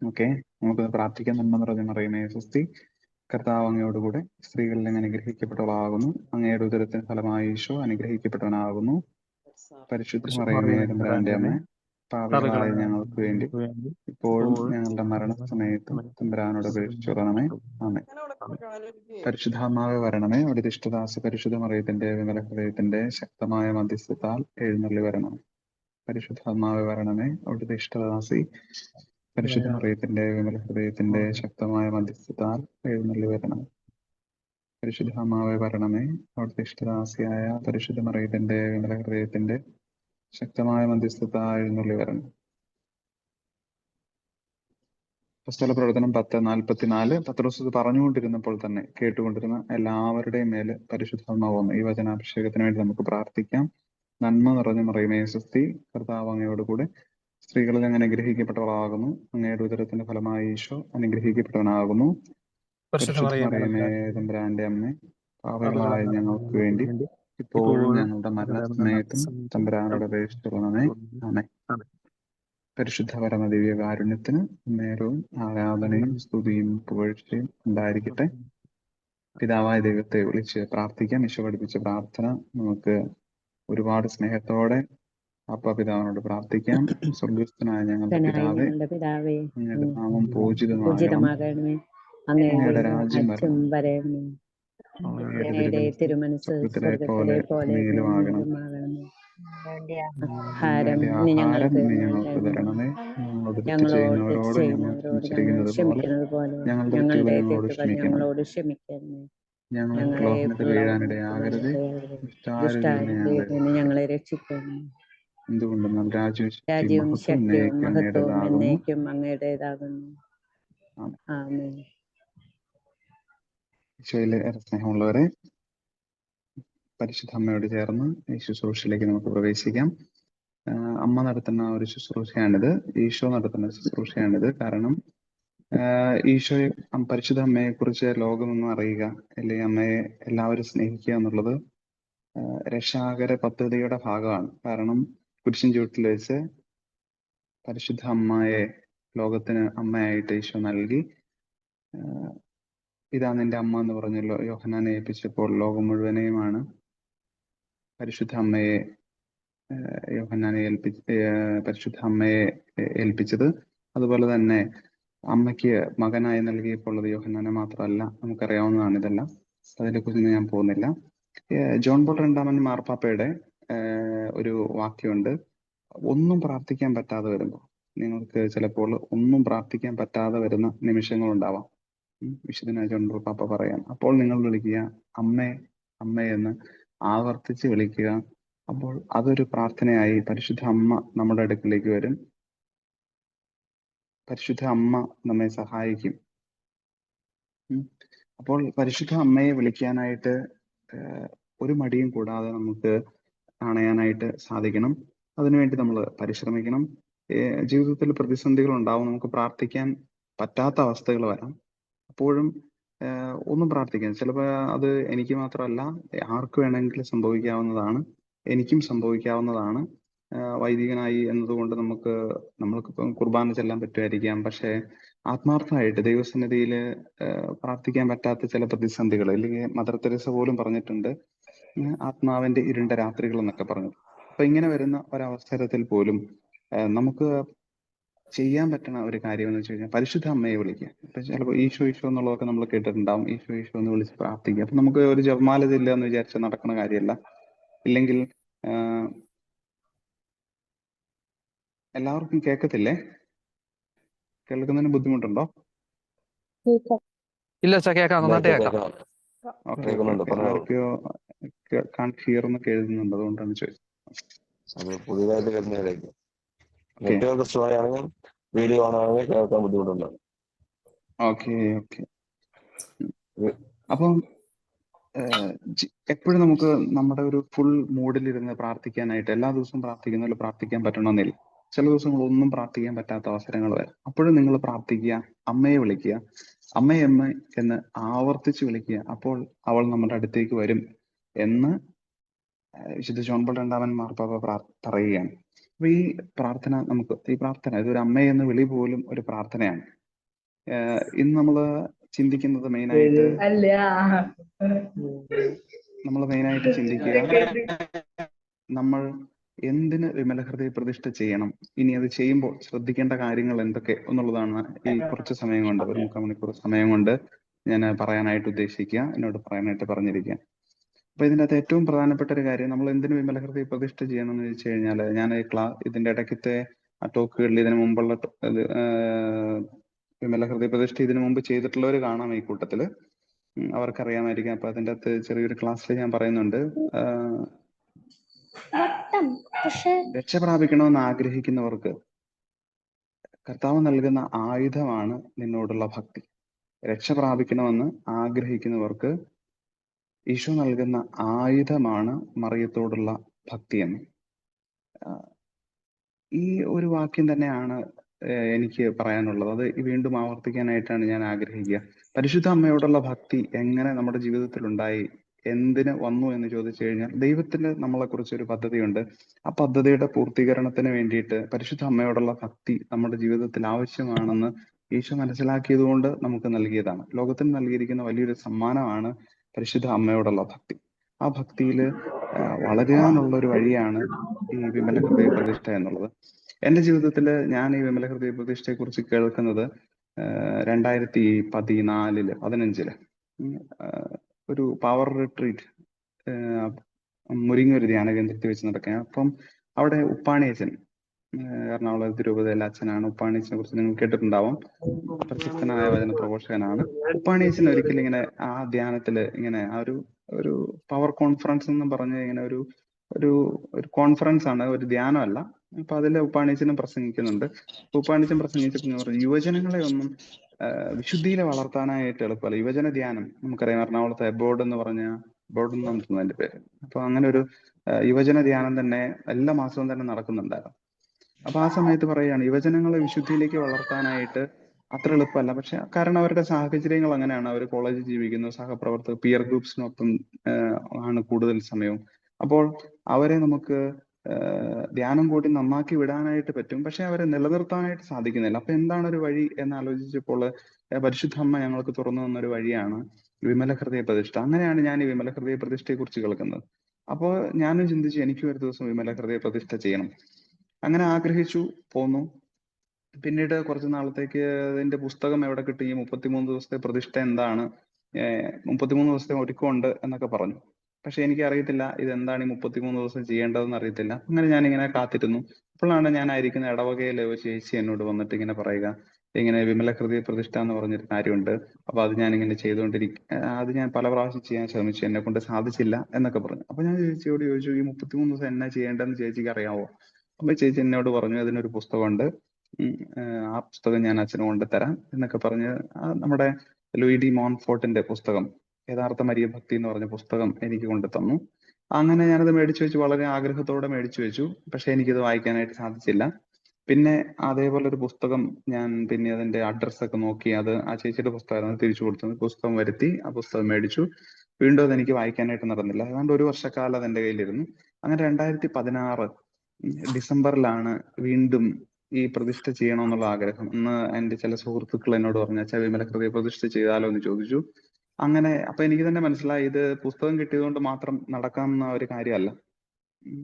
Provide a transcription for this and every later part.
Okay, നമുക്ക് പ്രാർത്ഥിക്കാൻ. നന്മ നിറഞ്ഞ മറിയമേ സ്വസ്തി, കർത്താവ് അങ്ങയോടുകൂടെ സ്ത്രീകളിൽ അങ്ങ് അനുഗ്രഹിക്കപ്പെട്ടവളാകുന്നു. അങ്ങയുടെ ഉദരത്തിന് ഫലമായി ഈശോ അനുഗ്രഹിക്കപ്പെട്ടവനാകുന്നു. പരിശുദ്ധ മറിയമേ തമ്പുരാന്റെ അമ്മ, പാപികളായ ഞങ്ങൾക്ക് വേണ്ടി ഇപ്പോഴും ഞങ്ങളുടെ മരണസമയത്തും തമ്പുരാനോട് അപേക്ഷിച്ചു കൊള്ളണമേ. ആമേൻ. പരിശുദ്ധാത്മാവേ വരണമേ. അവിടുത്തെ ഇഷ്ടദാസ പരിശുദ്ധ മറിയത്തിന്റെ വിമല ഹൃദയത്തിന്റെ ശക്തമായ മധ്യസ്ഥത്താൽ എഴുന്നള്ളി വരണമേ. പരിശുദ്ധാത്മാവേ വരണമേ. അവിടുത്തെ ഇഷ്ടദാസി പരിശുദ്ധ മറിയത്തിന്റെ വിമല ഹൃദയത്തിന്റെ ശക്തമായ മധ്യസ്ഥത്താൽ എഴുന്നള്ളി വരണമേ. പരിശുദ്ധാത്മാവേ വരണമേ. അവിടുത്തെ ഇഷ്ടദാസിയായ പരിശുദ്ധ മറിയത്തിന്റെ വിമല ഹൃദയത്തിന്റെ ശക്തമായ മധ്യസ്ഥത്താൽ എഴുന്നള്ളി വരണം. അപ്പോസ്തല പ്രവർത്തനം 10:44. പത്രോസ് ഇത് പറഞ്ഞുകൊണ്ടിരുന്നപ്പോൾ തന്നെ കേട്ടുകൊണ്ടിരുന്ന എല്ലാവരുടെയും മേല് പരിശുദ്ധാത്മാവ് വന്നു. ഈ വചനാഭിഷേകത്തിന് വേണ്ടി നമുക്ക് പ്രാർത്ഥിക്കാം. നന്മ നിറഞ്ഞ മറിയമേ സ്വസ്തി, കർത്താവ് അങ്ങയോടുകൂടെ സ്ത്രീകളിൽ അങ്ങ് അനുഗ്രഹിക്കപ്പെട്ടവളാകുന്നു. അങ്ങയുടെ ഉദരത്തിന്റെ ഫലമായി ഈശോ അനുഗ്രഹിക്കപ്പെട്ടവനാകുന്നു. പരിശുദ്ധ മറിയമേ തമ്പുരാന്റെ അമ്മേ, പാപികളായ ഞങ്ങൾക്ക് വേണ്ടി ഇപ്പോഴും ഞങ്ങളുടെ മരണസമയത്തും തമ്പുരാനോട് അപേക്ഷിച്ചു കൊള്ളണമേ. ആമേൻ. പരിശുദ്ധ പരമ ദിവ്യ കാരുണ്യത്തിന് നേരവും ആരാധനയും സ്തുതിയും പുകഴ്ചയും ഉണ്ടായിരിക്കട്ടെ. പിതാവായ ദൈവത്തെ വിളിച്ച് പ്രാർത്ഥിക്കാം. ഈശോ പഠിപ്പിച്ച പ്രാർത്ഥന നമുക്ക് ഒരുപാട് സ്നേഹത്തോടെ അപ്പ പിതാവിനോട് പ്രാർത്ഥിക്കാം. സ്വർഗസ്ഥനായ ഞങ്ങളുടെ പിതാവേ, അങ്ങയുടെ നാമം പൂജിതമാകണമേ. അങ്ങയുടെ രാജ്യം വരണമേ. അങ്ങയുടെ തിരുമനസ്സ് സ്വർഗ്ഗത്തിലെ പോലെ ഭൂമിയിലുമാകണമേ. ആഹാരം ഇന്ന് ഞങ്ങൾക്ക് തരണമേ. ഞങ്ങളോട് ക്ഷമിക്കുന്നത് പോലെ ഞങ്ങളുടെ തെറ്റുകൾ ഞങ്ങളോട് ക്ഷമിക്കണമേ. ഞങ്ങളെ പ്രലോഭനത്തിൽ വീഴാനിടയാകരുതേ, ഞങ്ങളെ രക്ഷിക്കണമേ. എന്തുകൊണ്ടെന്നാൽ രാജ്യവും ശക്തിയും മഹത്വവും എന്നേക്കും അങ്ങയുടേതാകുന്നു. ആമേൻ. ഈശോയിലെ സ്നേഹമുള്ളവരെ, പരിശുദ്ധ അമ്മയോട് ചേർന്ന് ഈ ശുശ്രൂഷയിലേക്ക് നമുക്ക് പ്രവേശിക്കാം. അമ്മ നടത്തുന്ന ഒരു ശുശ്രൂഷയാണിത്. ഈശോ നടത്തുന്ന ശുശ്രൂഷയാണിത്. കാരണം ഈശോയെ, പരിശുദ്ധ അമ്മയെ കുറിച്ച് ലോകമൊന്നും അറിയുക, അല്ലെങ്കിൽ അമ്മയെ എല്ലാവരും സ്നേഹിക്കുക എന്നുള്ളത് രക്ഷാകര പദ്ധതിയുടെ ഭാഗമാണ്. കാരണം കുരിശിൻ ചുവട്ടിൽ വെച്ച് പരിശുദ്ധ അമ്മയെ ലോകത്തിന് അമ്മയായിട്ട് ഈശോ നൽകി. ഇതാ നിന്റെ അമ്മ എന്ന് പറഞ്ഞല്ലോ യോഹന്നാനെ ഏൽപ്പിച്ചപ്പോൾ ലോകം മുഴുവനെയുമാണ് പരിശുദ്ധ അമ്മയെ പരിശുദ്ധ അമ്മയെ ഏൽപ്പിച്ചത്. അതുപോലെ തന്നെ അമ്മയ്ക്ക് മകനായി നൽകിയപ്പോൾ അത് യോഹന്നാനെ മാത്രമല്ല, നമുക്കറിയാവുന്നതാണ് ഇതെല്ലാം. അതിനെക്കുറിച്ച് ഞാൻ പോകുന്നില്ല. ജോൺ പോൾ രണ്ടാമൻ മാർപ്പാപ്പയുടെ ഒരു വാക്യമുണ്ട്. ഒന്നും പ്രാർത്ഥിക്കാൻ പറ്റാതെ വരുമ്പോൾ, നിങ്ങൾക്ക് ചിലപ്പോൾ ഒന്നും പ്രാർത്ഥിക്കാൻ പറ്റാതെ വരുന്ന നിമിഷങ്ങളുണ്ടാവാം. വിശുദ്ധനായ ജോൺ പോൾ പാപ്പ പറയാം, അപ്പോൾ നിങ്ങൾ വിളിക്കുക അമ്മേ അമ്മേ എന്ന് ആവർത്തിച്ച് വിളിക്കുക. അപ്പോൾ അതൊരു പ്രാർത്ഥനയായി പരിശുദ്ധ അമ്മ നമ്മുടെ അടുക്കിലേക്ക് വരും. പരിശുദ്ധ അമ്മ നമ്മെ സഹായിക്കും. അപ്പോൾ പരിശുദ്ധ അമ്മയെ വിളിക്കാനായിട്ട് ഒരു മടിയും കൂടാതെ നമുക്ക് അണയാനായിട്ട് സാധിക്കണം. അതിനുവേണ്ടി നമ്മൾ പരിശ്രമിക്കണം. ജീവിതത്തിൽ പ്രതിസന്ധികൾ ഉണ്ടാവും, നമുക്ക് പ്രാർത്ഥിക്കാൻ പറ്റാത്ത അവസ്ഥകൾ വരാം. അപ്പോഴും ഒന്നും പ്രാർത്ഥിക്കാം. ചിലപ്പോൾ അത് എനിക്ക് മാത്രമല്ല, ആർക്ക് വേണമെങ്കിലും സംഭവിക്കാവുന്നതാണ്. എനിക്കും സംഭവിക്കാവുന്നതാണ്. വൈദികനായി എന്നതുകൊണ്ട് നമ്മൾക്കിപ്പം കുർബാന ചെല്ലാൻ പറ്റുമായിരിക്കാം. പക്ഷെ ആത്മാർത്ഥമായിട്ട് ദൈവസന്നിധിയിൽ പ്രാർത്ഥിക്കാൻ പറ്റാത്ത ചില പ്രതിസന്ധികൾ, അല്ലെങ്കിൽ മദർ തെരേസ പോലും പറഞ്ഞിട്ടുണ്ട് ആത്മാവിന്റെ ഇരുണ്ട രാത്രികൾ എന്നൊക്കെ പറഞ്ഞു. അപ്പൊ ഇങ്ങനെ വരുന്ന ഒരവസരത്തിൽ പോലും നമുക്ക് ചെയ്യാൻ പറ്റുന്ന ഒരു കാര്യം എന്ന് വെച്ച് കഴിഞ്ഞാൽ പരിശുദ്ധ അമ്മയെ വിളിക്കുക. ഇപ്പൊ ചിലപ്പോൾ ഈശോ ഈശോ എന്നുള്ളതൊക്കെ നമ്മൾ കേട്ടിട്ടുണ്ടാവും. ഈശോ ഈശോ എന്ന് വിളിച്ച് പ്രാർത്ഥിക്കുക. അപ്പൊ നമുക്ക് ഒരു ജപമാല ചെല്ലുക എന്ന് വിചാരിച്ചാൽ നടക്കുന്ന കാര്യമല്ല. ഇല്ലെങ്കിൽ എല്ലാവർക്കും കേൾക്കത്തില്ലേ? കേൾക്കുന്നതിന് ബുദ്ധിമുട്ടുണ്ടോ? ഇല്ല കേൾക്കാം. ആർക്കോ ഹിയർ എന്നൊക്കെ എഴുതുന്നുണ്ട്, അതുകൊണ്ടാണ് ചോദിച്ചത്. വീഡിയോ ആണെങ്കിൽ കേൾക്കാൻ ബുദ്ധിമുട്ടുണ്ട്. ഓക്കെ. അപ്പം എപ്പോഴും നമുക്ക് നമ്മുടെ ഒരു ഫുൾ മൂഡിലിരുന്ന് പ്രാർത്ഥിക്കാനായിട്ട് എല്ലാ ദിവസവും പ്രാർത്ഥിക്കുന്നതിൽ പ്രാർത്ഥിക്കാൻ പറ്റണമെന്നില്ല. ചില ദിവസങ്ങൾ ഒന്നും പ്രാർത്ഥിക്കാൻ പറ്റാത്ത അവസരങ്ങൾ വരും. അപ്പോഴും നിങ്ങൾ പ്രാർത്ഥിക്കുക, അമ്മയെ വിളിക്കുക, അമ്മയമ്മ എന്ന് ആവർത്തിച്ച് വിളിക്കുക. അപ്പോൾ അവൾ നമ്മുടെ അടുത്തേക്ക് വരും എന്ന് വിശുദ്ധ ജോൺ പോൾ രണ്ടാമൻ മാർപ്പാപ്പ പറയുകയാണ്. അപ്പൊ ഈ പ്രാർത്ഥന ഇതൊരു അമ്മയെന്ന് വിളി പോലും ഒരു പ്രാർത്ഥനയാണ്. ഇന്ന് നമ്മള് ചിന്തിക്കുന്നത് മെയിനായിട്ട് ചിന്തിക്കുക നമ്മൾ എന്തിന് വിമല ഹൃദയ പ്രതിഷ്ഠ ചെയ്യണം, ഇനി അത് ചെയ്യുമ്പോൾ ശ്രദ്ധിക്കേണ്ട കാര്യങ്ങൾ എന്തൊക്കെ എന്നുള്ളതാണ് ഈ കുറച്ച് സമയം കൊണ്ട്, ഒരു 3/4 മണിക്കൂർ സമയം കൊണ്ട് ഞാൻ പറയാനായിട്ട് ഉദ്ദേശിക്കുക, എന്നോട് പറയാനായിട്ട് പറഞ്ഞിരിക്കുക. അപ്പൊ ഇതിൻ്റെ അകത്ത് ഏറ്റവും പ്രധാനപ്പെട്ട ഒരു കാര്യം, നമ്മൾ എന്തിന് വിമല ഹൃദയ പ്രതിഷ്ഠ ചെയ്യണം എന്ന് ചോദിച്ചു കഴിഞ്ഞാൽ, ഞാൻ ഇതിന്റെ ഇടയ്ക്കത്തെ ആ ടോക്കുകളിൽ ഇതിനു മുമ്പുള്ള വിമല ഹൃദയ പ്രതിഷ്ഠ ഇതിനു മുമ്പ് ചെയ്തിട്ടുള്ളവർ കാണാം ഈ കൂട്ടത്തില്, അവർക്കറിയാമായിരിക്കും. അപ്പൊ അതിൻ്റെ അകത്ത് ചെറിയൊരു ക്ലാസ്സിൽ ഞാൻ പറയുന്നുണ്ട്, രക്ഷ പ്രാപിക്കണമെന്ന് ആഗ്രഹിക്കുന്നവർക്ക് കർത്താവ് നൽകുന്ന ആയുധമാണ് നിന്നോടുള്ള ഭക്തി. രക്ഷ പ്രാപിക്കണമെന്ന് ആഗ്രഹിക്കുന്നവർക്ക് ഈശോ നൽകുന്ന ആയുധമാണ് മറിയത്തോടുള്ള ഭക്തി എന്ന്. ഈ ഒരു വാക്യം തന്നെയാണ് എനിക്ക് പറയാനുള്ളത്. അത് വീണ്ടും ആവർത്തിക്കാനായിട്ടാണ് ഞാൻ ആഗ്രഹിക്കുക. പരിശുദ്ധ അമ്മയോടുള്ള ഭക്തി എങ്ങനെ നമ്മുടെ ജീവിതത്തിൽ ഉണ്ടായി, എന്തിന് വന്നു എന്ന് ചോദിച്ചു കഴിഞ്ഞാൽ, ദൈവത്തിന് നമ്മളെക്കുറിച്ച് ഒരു പദ്ധതിയുണ്ട്. ആ പദ്ധതിയുടെ പൂർത്തീകരണത്തിന് വേണ്ടിയിട്ട് പരിശുദ്ധ അമ്മയോടുള്ള ഭക്തി നമ്മുടെ ജീവിതത്തിൽ ആവശ്യമാണെന്ന് ഈശോ മനസ്സിലാക്കിയത് കൊണ്ട് നമുക്ക് നൽകിയതാണ്. ലോകത്തിന് നൽകിയിരിക്കുന്ന വലിയൊരു സമ്മാനമാണ് പരിശുദ്ധ അമ്മയോടുള്ള ഭക്തി. ആ ഭക്തിയിൽ വളരാനുള്ള ഒരു വഴിയാണ് ഈ വിമല ഹൃദയ പ്രതിഷ്ഠ എന്നുള്ളത്. എൻ്റെ ജീവിതത്തിൽ ഞാൻ ഈ വിമല ഹൃദയ പ്രതിഷ്ഠയെ കുറിച്ച് കേൾക്കുന്നത് 2015 ഒരു പവർ റിട്രീറ്റ് മുരിങ്ങൊരു ധ്യാന കേന്ദ്രത്തിൽ വെച്ച് നടക്കുക. അപ്പം അവിടെ ഉപ്പാണിയച്ചൻ, എറണാകുളം തിരുവതയിലെ അച്ഛനാണ്. ഉപ്പാണിയച്ചനെ കുറിച്ച് നിങ്ങൾ കേട്ടിട്ടുണ്ടാവും. പ്രശസ്തനായ വചന പ്രഘോഷകനാണ്. ഉപ്പാണിയച്ചൻ ഒരിക്കലും ഇങ്ങനെ ആ ധ്യാനത്തില് ഇങ്ങനെ ആ ഒരു പവർ കോൺഫറൻസ് എന്ന് പറഞ്ഞ് ഇങ്ങനെ ഒരു കോൺഫറൻസ് ആണ്, ഒരു ധ്യാനമല്ല. അപ്പൊ അതിൽ ഉപ്പാണിയച്ചനും പ്രസംഗിക്കുന്നുണ്ട്. ഉപ്പാണിയച്ചൻ പ്രസംഗിച്ചപ്പോൾ ഞാൻ പറഞ്ഞു, യുവജനങ്ങളെ ഒന്നും വിശുദ്ധിയിലെ വളർത്താനായിട്ട് എളുപ്പമല്ല. യുവജന ധ്യാനം നമുക്കറിയാം, എറണാകുളത്തെ എബോർഡ് എന്ന് പറഞ്ഞ, എബോർഡ് എന്നാണ് തോന്നുന്നു അതിന്റെ പേര്. അപ്പൊ അങ്ങനെ ഒരു യുവജന ധ്യാനം തന്നെ എല്ലാ മാസവും തന്നെ നടക്കുന്നുണ്ടായിരുന്നു. അപ്പൊ ആ സമയത്ത് പറയുകയാണ്, യുവജനങ്ങളെ വിശുദ്ധിയിലേക്ക് വളർത്താനായിട്ട് അത്ര എളുപ്പമല്ല. പക്ഷെ കാരണം അവരുടെ സാഹചര്യങ്ങൾ അങ്ങനെയാണ്. അവർ കോളേജിൽ ജീവിക്കുന്നു, സഹപ്രവർത്തകർ പിയർ ഗ്രൂപ്പ്സിനൊപ്പം ആണ് കൂടുതൽ സമയവും. അപ്പോൾ അവരെ നമുക്ക് ധ്യാനം കൂടി നന്നാക്കി വിടാനായിട്ട് പറ്റും, പക്ഷെ അവരെ നിലനിർത്താനായിട്ട് സാധിക്കുന്നില്ല. അപ്പൊ എന്താണ് ഒരു വഴി എന്ന് ആലോചിച്ചപ്പോൾ പരിശുദ്ധ അമ്മ ഞങ്ങൾക്ക് തുറന്നു തന്നൊരു വഴിയാണ് വിമല ഹൃദയ പ്രതിഷ്ഠ. അങ്ങനെയാണ് ഞാൻ ഈ വിമല ഹൃദയ പ്രതിഷ്ഠയെ കുറിച്ച് കേൾക്കുന്നത്. അപ്പോൾ ഞാനും ചിന്തിച്ചു, എനിക്കും ഒരു ദിവസം വിമല ഹൃദയ പ്രതിഷ്ഠ ചെയ്യണം. അങ്ങനെ ആഗ്രഹിച്ചു പോന്നു. പിന്നീട് കുറച്ച് നാളത്തേക്ക് ഇതിന്റെ പുസ്തകം എവിടെ കിട്ടി, ഈ 33 ദിവസത്തെ പ്രതിഷ്ഠ എന്താണ്, 33 ദിവസത്തെ ഒരുക്കമുണ്ട് എന്നൊക്കെ പറഞ്ഞു. പക്ഷെ എനിക്ക് അറിയത്തില്ല ഇതെന്താണ് ഈ 33 ദിവസം ചെയ്യേണ്ടതെന്ന് അറിയത്തില്ല. അങ്ങനെ ഞാനിങ്ങനെ കാത്തിരുന്നു. അപ്പോഴാണ് ഞാനായിരിക്കുന്ന ഇടവകയിലെ ഒരു ചേച്ചി എന്നോട് വന്നിട്ട് ഇങ്ങനെ പറയുക, ഇങ്ങനെ വിമല ഹൃദയ പ്രതിഷ്ഠ എന്ന് പറഞ്ഞൊരു കാര്യമുണ്ട്, അപ്പൊ അത് ഞാനിങ്ങനെ അത് ഞാൻ പല പ്രാവശ്യം ചെയ്യാൻ ശ്രമിച്ചു, എന്നെ കൊണ്ട് സാധിച്ചില്ല എന്നൊക്കെ പറഞ്ഞു. അപ്പൊ ഞാൻ ചേച്ചിയോട് ചോദിച്ചു, ഈ 33 ദിവസം എന്നാ ചെയ്യേണ്ടതെന്ന് ചേച്ചിക്ക് അറിയാവോ? അപ്പൊ ചേച്ചി എന്നോട് പറഞ്ഞു, അതിനൊരു പുസ്തകമുണ്ട്, ആ പുസ്തകം ഞാൻ അച്ഛന് കൊണ്ടുതരാം എന്നൊക്കെ പറഞ്ഞ് നമ്മുടെ ലൂയി ഡി മോൺഫോർട്ടിന്റെ പുസ്തകം യഥാർത്ഥ മരിയ ഭക്തി എന്ന് പറഞ്ഞ പുസ്തകം എനിക്ക് കൊണ്ടു തന്നു. അങ്ങനെ ഞാനത് മേടിച്ചു വെച്ചു, വളരെ ആഗ്രഹത്തോടെ മേടിച്ചു വെച്ചു. പക്ഷെ എനിക്കത് വായിക്കാനായിട്ട് സാധിച്ചില്ല. പിന്നെ അതേപോലെ ഒരു പുസ്തകം ഞാൻ പിന്നെ അതിന്റെ അഡ്രസ് ഒക്കെ നോക്കി, അത് ആ ചേച്ചിയുടെ പുസ്തകമായിരുന്നു, തിരിച്ചു കൊടുത്തു. പുസ്തകം വരുത്തി, ആ പുസ്തകം മേടിച്ചു. വീണ്ടും അത് എനിക്ക് വായിക്കാനായിട്ട് നടന്നില്ല. ഏതാണ്ട് ഒരു വർഷക്കാലം അത് എൻ്റെ കയ്യിലിരുന്നു. അങ്ങനെ 2016 ഡിസംബറിലാണ് വീണ്ടും ഈ പ്രതിഷ്ഠ ചെയ്യണമെന്നുള്ള ആഗ്രഹം. അന്ന് എൻ്റെ ചില സുഹൃത്തുക്കൾ എന്നോട് പറഞ്ഞു, അച്ഛാ വിമല ഹൃദയ പ്രതിഷ്ഠ ചെയ്താലോ എന്ന് ചോദിച്ചു. അങ്ങനെ അപ്പൊ എനിക്ക് തന്നെ മനസ്സിലായി, ഇത് പുസ്തകം കിട്ടിയതുകൊണ്ട് മാത്രം നടക്കാവുന്ന ഒരു കാര്യമല്ല.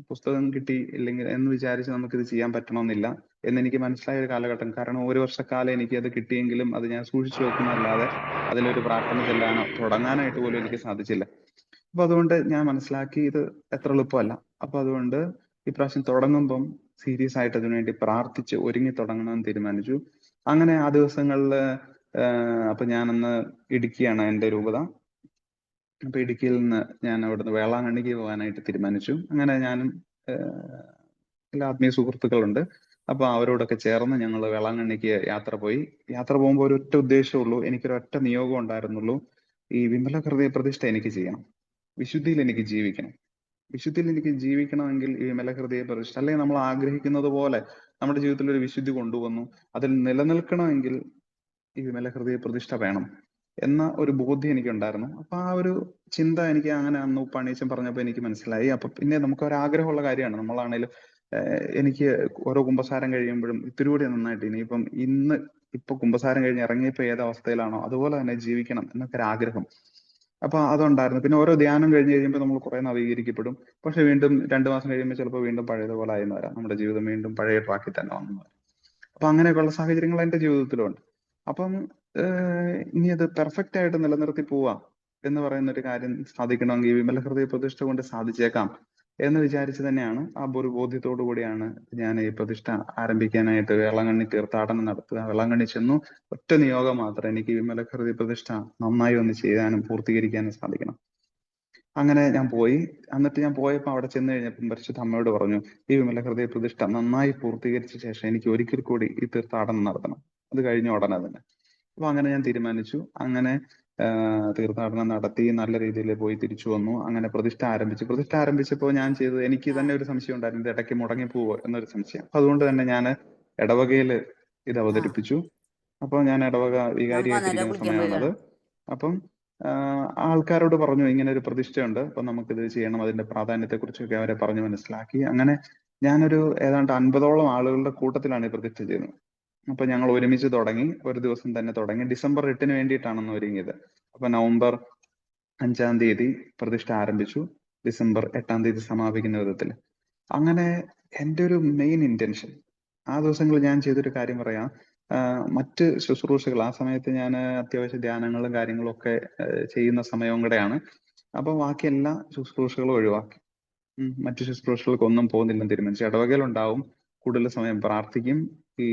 പുസ്തകം കിട്ടി ഇല്ലെങ്കിൽ എന്ന് വിചാരിച്ച് നമുക്കിത് ചെയ്യാൻ പറ്റണമെന്നില്ല എന്നെനിക്ക് മനസ്സിലായ ഒരു കാലഘട്ടം. കാരണം ഒരു വർഷക്കാലം എനിക്ക് അത് കിട്ടിയെങ്കിലും അത് ഞാൻ സൂക്ഷിച്ചു വെക്കുന്നതല്ലാതെ അതിലൊരു പ്രാർത്ഥന ചെല്ലാനോ തുടങ്ങാനായിട്ട് പോലും എനിക്ക് സാധിച്ചില്ല. അപ്പൊ അതുകൊണ്ട് ഞാൻ മനസ്സിലാക്കി ഇത് എത്ര എളുപ്പമല്ല. അപ്പൊ അതുകൊണ്ട് ഇപ്രാവശ്യം തുടങ്ങുമ്പം സീരിയസ് ആയിട്ട് അതിനുവേണ്ടി പ്രാർത്ഥിച്ച് ഒരുങ്ങി തുടങ്ങണമെന്ന് തീരുമാനിച്ചു. അങ്ങനെ ആ ദിവസങ്ങളിൽ അപ്പൊ ഞാനന്ന് ഇടുക്കിയാണ് എൻ്റെ രൂപത. അപ്പൊ ഇടുക്കിയിൽ നിന്ന് ഞാൻ അവിടുന്ന് വേളാങ്കണ്ണിക്ക് പോകാനായിട്ട് തീരുമാനിച്ചു. അങ്ങനെ ഞാനും എല്ലാ ആത്മീയ സുഹൃത്തുക്കളുണ്ട്. അപ്പൊ അവരോടൊക്കെ ചേർന്ന് ഞങ്ങൾ വേളാങ്കണ്ണിക്ക് യാത്ര പോയി. യാത്ര പോകുമ്പോൾ ഒരൊറ്റ ഉദ്ദേശമുള്ളൂ, എനിക്കൊരൊറ്റ നിയോഗം ഉണ്ടായിരുന്നുള്ളൂ, ഈ വിമല ഹൃദയ പ്രതിഷ്ഠ എനിക്ക് ചെയ്യണം, വിശുദ്ധിയിൽ എനിക്ക് ജീവിക്കണം. വിശുദ്ധിയിൽ എനിക്ക് ജീവിക്കണമെങ്കിൽ ഈ വിമല ഹൃദയ പ്രതിഷ്ഠ, അല്ലെങ്കിൽ നമ്മൾ ആഗ്രഹിക്കുന്നത് പോലെ നമ്മുടെ ജീവിതത്തിൽ ഒരു വിശുദ്ധി കൊണ്ടുവന്നു അതിൽ നിലനിൽക്കണമെങ്കിൽ ഈ വിമല ഹൃദയ പ്രതിഷ്ഠ വേണം എന്ന ഒരു ബോധ്യം എനിക്കുണ്ടായിരുന്നു. അപ്പൊ ആ ഒരു ചിന്ത എനിക്ക് അങ്ങനെ അന്ന് ഉപ്പാണീച്ചൻ പറഞ്ഞപ്പോൾ എനിക്ക് മനസ്സിലായി. അപ്പൊ പിന്നെ നമുക്ക് ഒരു ആഗ്രഹമുള്ള കാര്യമാണ്, നമ്മളാണേലും എനിക്ക് ഓരോ കുമ്പസാരം കഴിയുമ്പോഴും ഇത്തിരി കൂടി നന്നായിട്ട് ഇപ്പൊ കുമ്പസാരം കഴിഞ്ഞ് ഇറങ്ങിയപ്പോ ഏത് അവസ്ഥയിലാണോ അതുപോലെ തന്നെ ജീവിക്കണം എന്നൊക്കെ ഒരു ആഗ്രഹം. അപ്പൊ അതുണ്ടായിരുന്നു. പിന്നെ ഓരോ ധ്യാനം കഴിഞ്ഞ് കഴിയുമ്പോൾ നമ്മൾ കുറെ നവീകരിക്കപ്പെടും. പക്ഷെ വീണ്ടും 2 മാസം കഴിയുമ്പോൾ ചിലപ്പോൾ വീണ്ടും പഴയതുപോലെ ആയെന്ന് വരാം. നമ്മുടെ ജീവിതം വീണ്ടും പഴയ ട്രാക്കിൽ തന്നെ വന്നു വരാം. അപ്പൊ അങ്ങനെയൊക്കെയുള്ള സാഹചര്യങ്ങൾ എന്റെ ജീവിതത്തിലുണ്ട്. അപ്പം ഇനി അത് പെർഫെക്റ്റ് ആയിട്ട് നിലനിർത്തി പോവാം എന്ന് പറയുന്ന ഒരു കാര്യം സാധിക്കണമെങ്കിൽ ഈ വിമല ഹൃദയ പ്രതിഷ്ഠ കൊണ്ട് സാധിച്ചേക്കാം എന്ന് വിചാരിച്ച് തന്നെയാണ് ആ ഒരു ബോധ്യത്തോടു കൂടിയാണ് ഞാൻ ഈ പ്രതിഷ്ഠ ആരംഭിക്കാനായിട്ട് വേളാങ്കണ്ണി തീർത്ഥാടനം നടത്തുക. വേളാങ്കണ്ണി ചെന്നു. ഒറ്റ നിയോഗം മാത്രം, എനിക്ക് വിമല ഹൃദയ പ്രതിഷ്ഠ നന്നായി ഒന്ന് ചെയ്യാനും പൂർത്തീകരിക്കാനും സാധിക്കണം. അങ്ങനെ ഞാൻ പോയി. എന്നിട്ട് ഞാൻ പോയപ്പോൾ അവിടെ ചെന്ന് കഴിഞ്ഞപ്പം പരിശുദ്ധ അമ്മയോട് പറഞ്ഞു, ഈ വിമല ഹൃദയ പ്രതിഷ്ഠ നന്നായി പൂർത്തീകരിച്ച ശേഷം എനിക്ക് ഒരിക്കൽ കൂടി ഈ തീർത്ഥാടനം നടത്തണം. അത് കഴിഞ്ഞ ഉടനെ തന്നെ. അപ്പൊ അങ്ങനെ ഞാൻ തീരുമാനിച്ചു. അങ്ങനെ തീർത്ഥാടനം നടത്തി നല്ല രീതിയിൽ പോയി തിരിച്ചു വന്നു. അങ്ങനെ പ്രതിഷ്ഠ ആരംഭിച്ചു. പ്രതിഷ്ഠ ആരംഭിച്ചപ്പോൾ ഞാൻ ചെയ്തത്, എനിക്ക് തന്നെ ഒരു സംശയം ഉണ്ടായിരുന്നു, ഇത് ഇടയ്ക്ക് മുടങ്ങി പോവോ എന്നൊരു സംശയം. അപ്പൊ അതുകൊണ്ട് തന്നെ ഞാൻ ഇടവകയിൽ ഇത് അവതരിപ്പിച്ചു. അപ്പോൾ ഞാൻ ഇടവക വികാരിയായിട്ടിരിക്കുന്ന സമയമാണത്. അപ്പം ആൾക്കാരോട് പറഞ്ഞു, ഇങ്ങനെ ഒരു പ്രതിഷ്ഠയുണ്ട്, അപ്പൊ നമുക്കിത് ചെയ്യണം, അതിന്റെ പ്രാധാന്യത്തെ കുറിച്ചൊക്കെ അവരെ പറഞ്ഞു മനസ്സിലാക്കി. അങ്ങനെ ഞാനൊരു ഏതാണ്ട് 50ഓളം ആളുകളുടെ കൂട്ടത്തിലാണ് ഈ പ്രതിഷ്ഠ ചെയ്യുന്നത്. അപ്പൊ ഞങ്ങൾ ഒരുമിച്ച് തുടങ്ങി. ഒരു ദിവസം തന്നെ തുടങ്ങി. ഡിസംബർ 8-ന് വേണ്ടിയിട്ടാണെന്ന് ഒരുങ്ങിയത്. അപ്പൊ നവംബർ 5-ാം തീയതി പ്രതിഷ്ഠ ആരംഭിച്ചു. ഡിസംബർ 8-ാം തീയതി സമാപിക്കുന്ന വിധത്തിൽ. അങ്ങനെ എൻ്റെ ഒരു മെയിൻ ഇന്റൻഷൻ ആ ദിവസങ്ങളിൽ ഞാൻ ചെയ്തൊരു കാര്യം പറയാം. മറ്റ് ശുശ്രൂഷകൾ ആ സമയത്ത് ഞാൻ അത്യാവശ്യ ധ്യാനങ്ങളും കാര്യങ്ങളും ഒക്കെ ചെയ്യുന്ന സമയവും കൂടെയാണ്. അപ്പൊ ബാക്കി എല്ലാ ശുശ്രൂഷകളും ഒഴിവാക്കി. മറ്റു ശുശ്രൂഷകൾക്കൊന്നും പോകുന്നില്ലെന്ന് തീരുമാനിച്ചു. ഇടവകയിലുണ്ടാവും, കൂടുതൽ സമയം പ്രാർത്ഥിക്കും, ഈ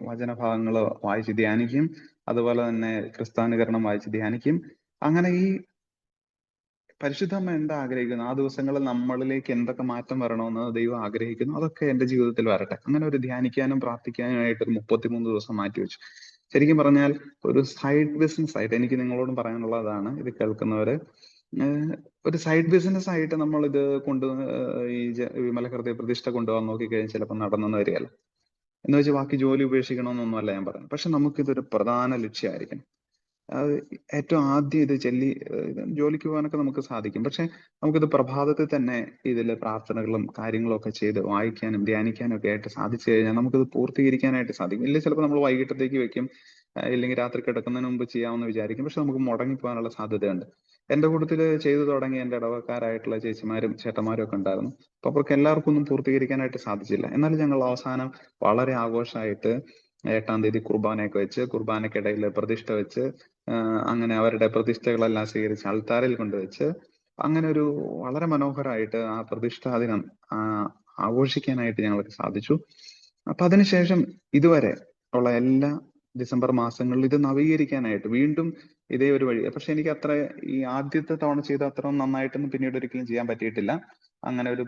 വചനഭാഗങ്ങൾ വായിച്ച് ധ്യാനിക്കും, അതുപോലെ തന്നെ ക്രിസ്താനുകരണം വായിച്ച് ധ്യാനിക്കും. അങ്ങനെ ഈ പരിശുദ്ധ അമ്മ എന്താ ആഗ്രഹിക്കുന്നു, ആ ദിവസങ്ങളിൽ നമ്മളിലേക്ക് എന്തൊക്കെ മാറ്റം വരണമെന്ന് ദൈവം ആഗ്രഹിക്കുന്നു, അതൊക്കെ എന്റെ ജീവിതത്തിൽ വരട്ടെ. അങ്ങനെ ഒരു ധ്യാനിക്കാനും പ്രാർത്ഥിക്കാനുമായിട്ട് ഒരു 33 ദിവസം മാറ്റിവെച്ചു. ശരിക്കും പറഞ്ഞാൽ ഒരു സൈഡ് ബിസിനസ് ആയിട്ട് എനിക്ക് നിങ്ങളോടും പറയാനുള്ളതാണ്, ഇത് കേൾക്കുന്നവര്, ഒരു സൈഡ് ബിസിനസ് ആയിട്ട് നമ്മൾ ഇത് ഈ വിമല ഹൃദയ പ്രതിഷ്ഠ കൊണ്ടുപോകാൻ നോക്കിക്കഴിഞ്ഞാൽ ചിലപ്പോൾ നടന്നെന്ന് വരികയല്ല. എന്ന് വെച്ചാൽ ബാക്കി ജോലി ഉപേക്ഷിക്കണമെന്നൊന്നുമല്ല ഞാൻ പറയുന്നത്. പക്ഷെ നമുക്കിതൊരു പ്രധാന ലക്ഷ്യമായിരിക്കണം. അത് ഏറ്റവും ആദ്യം ഇത് ജോലിക്ക് പോകാനൊക്കെ നമുക്ക് സാധിക്കും. പക്ഷെ നമുക്കിത് പ്രഭാതത്തിൽ തന്നെ ഇതിലെ പ്രാർത്ഥനകളും കാര്യങ്ങളും ഒക്കെ ചെയ്ത് വായിക്കാനും ധ്യാനിക്കാനും ഒക്കെ ആയിട്ട് സാധിച്ചു കഴിഞ്ഞാൽ നമുക്കിത് പൂർത്തീകരിക്കാനായിട്ട് സാധിക്കും. ഇല്ലെങ്കിൽ ചിലപ്പോൾ നമ്മൾ വൈകിട്ടത്തേക്ക് വെക്കും, ഇല്ലെങ്കിൽ രാത്രി കിടക്കുന്നതിന് മുമ്പ് ചെയ്യാമെന്ന് വിചാരിക്കും. പക്ഷെ നമുക്ക് മുടങ്ങിപ്പോകാനുള്ള സാധ്യതയുണ്ട്. എന്റെ കൂട്ടത്തിൽ ചെയ്തു തുടങ്ങി എന്റെ ഇടവക്കാരായിട്ടുള്ള ചേച്ചിമാരും ചേട്ടന്മാരും ഒക്കെ ഉണ്ടായിരുന്നു. അപ്പൊ അവർക്ക് എല്ലാവർക്കും ഒന്നും പൂർത്തീകരിക്കാനായിട്ട് സാധിച്ചില്ല. എന്നാലും ഞങ്ങൾ അവസാനം വളരെ ആഘോഷമായിട്ട് 8-ാം തീയതി കുർബാനയൊക്കെ വെച്ച്, കുർബാനയ്ക്കിടയിൽ പ്രതിഷ്ഠ വെച്ച്, അങ്ങനെ അവരുടെ പ്രതിഷ്ഠകളെല്ലാം സ്വീകരിച്ച് അൾത്താരയിൽ കൊണ്ടുവച്ച്, അങ്ങനെ ഒരു വളരെ മനോഹരമായിട്ട് ആ പ്രതിഷ്ഠാ ദിനം ആഘോഷിക്കാനായിട്ട് ഞങ്ങൾക്ക് സാധിച്ചു. അപ്പൊ അതിനുശേഷം ഇതുവരെ ഉള്ള എല്ലാ ഡിസംബർ മാസങ്ങളിൽ ഇത് നവീകരിക്കാനായിട്ട് വീണ്ടും ഇതേ ഒരു വഴി. പക്ഷെ എനിക്ക് അത്ര ഈ ആദ്യത്തെ തവണ ചെയ്ത അത്ര നന്നായിട്ടൊന്നും പിന്നീട് ഒരിക്കലും ചെയ്യാൻ പറ്റിയിട്ടില്ല. അങ്ങനെ ഒരു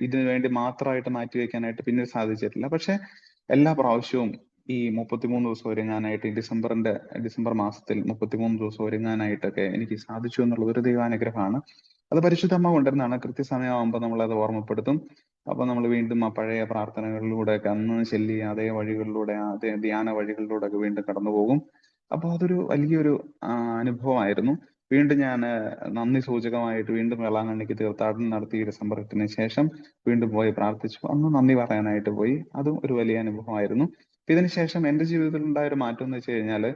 ഇതിനു വേണ്ടി മാത്രമായിട്ട് മാറ്റിവെക്കാനായിട്ട് പിന്നീട് സാധിച്ചിട്ടില്ല. പക്ഷെ എല്ലാ പ്രാവശ്യവും ഈ 33 ദിവസം ഒരുങ്ങാനായിട്ട്, ഡിസംബർ മാസത്തിൽ 33 ദിവസം ഒരുങ്ങാനായിട്ടൊക്കെ എനിക്ക് സാധിച്ചു എന്നുള്ളത് ഒരു ദൈവാനുഗ്രഹമാണ്. അത് പരിശുദ്ധമ്മ കൊണ്ടുവരുന്നതാണ്. കൃത്യസമയമാകുമ്പോൾ നമ്മളത് ഓർമ്മപ്പെടുത്തും. അപ്പൊ നമ്മൾ വീണ്ടും ആ പഴയ പ്രാർത്ഥനകളിലൂടെ ഒക്കെ അന്ന് ചെല്ലിയ അതേ വഴികളിലൂടെ, അതേ ധ്യാന വഴികളിലൂടെ ഒക്കെ വീണ്ടും കടന്നു പോകും. അപ്പൊ അതൊരു വലിയൊരു അനുഭവമായിരുന്നു. വീണ്ടും ഞാൻ നന്ദി സൂചകമായിട്ട് വീണ്ടും വേളാങ്കണ്ണിക്ക് തീർത്ഥാടനം നടത്തി. ഡിസംബർ 8-ന് ശേഷം വീണ്ടും പോയി പ്രാർത്ഥിച്ചു. അന്ന് നന്ദി പറയാനായിട്ട് പോയി. അതും ഒരു വലിയ അനുഭവമായിരുന്നു. ഇതിന് ശേഷം എന്റെ ജീവിതത്തിൽ ഉണ്ടായ ഒരു മാറ്റം എന്ന് വെച്ച് കഴിഞ്ഞാല്,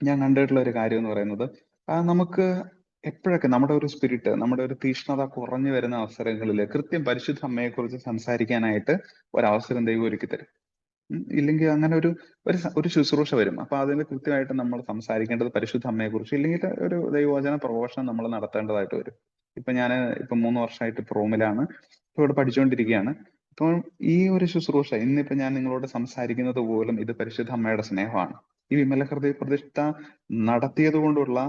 ഞാൻ കണ്ടിട്ടുള്ള ഒരു കാര്യം എന്ന് പറയുന്നത്, നമുക്ക് എപ്പോഴൊക്കെ നമ്മുടെ ഒരു സ്പിരിറ്റ്, നമ്മുടെ ഒരു തീഷ്ണത കുറഞ്ഞു വരുന്ന അവസരങ്ങളിൽ കൃത്യം പരിശുദ്ധ അമ്മയെക്കുറിച്ച് സംസാരിക്കാനായിട്ട് ഒരവസരം ദൈവം ഒരുക്കി തരും. ഇല്ലെങ്കിൽ അങ്ങനെ ഒരു ശുശ്രൂഷ വരും. അപ്പൊ അതിന് കൃത്യമായിട്ട് നമ്മൾ സംസാരിക്കേണ്ടത് പരിശുദ്ധ അമ്മയെക്കുറിച്ച്, ഇല്ലെങ്കിൽ ഒരു ദൈവവചന പ്രഘോഷണം നമ്മൾ നടത്തേണ്ടതായിട്ട് വരും. ഞാൻ 3 വർഷമായിട്ട് റോമിലാണ്, ഇപ്പൊ ഇവിടെ പഠിച്ചുകൊണ്ടിരിക്കുകയാണ്. അപ്പോൾ ഈ ഒരു ശുശ്രൂഷ ഇന്നിപ്പോ ഞാൻ നിങ്ങളോട് സംസാരിക്കുന്നത് പോലും ഇത് പരിശുദ്ധ അമ്മയുടെ സ്നേഹമാണ്. ഈ വിമല ഹൃദയ പ്രതിഷ്ഠ നടത്തിയത് കൊണ്ടുള്ള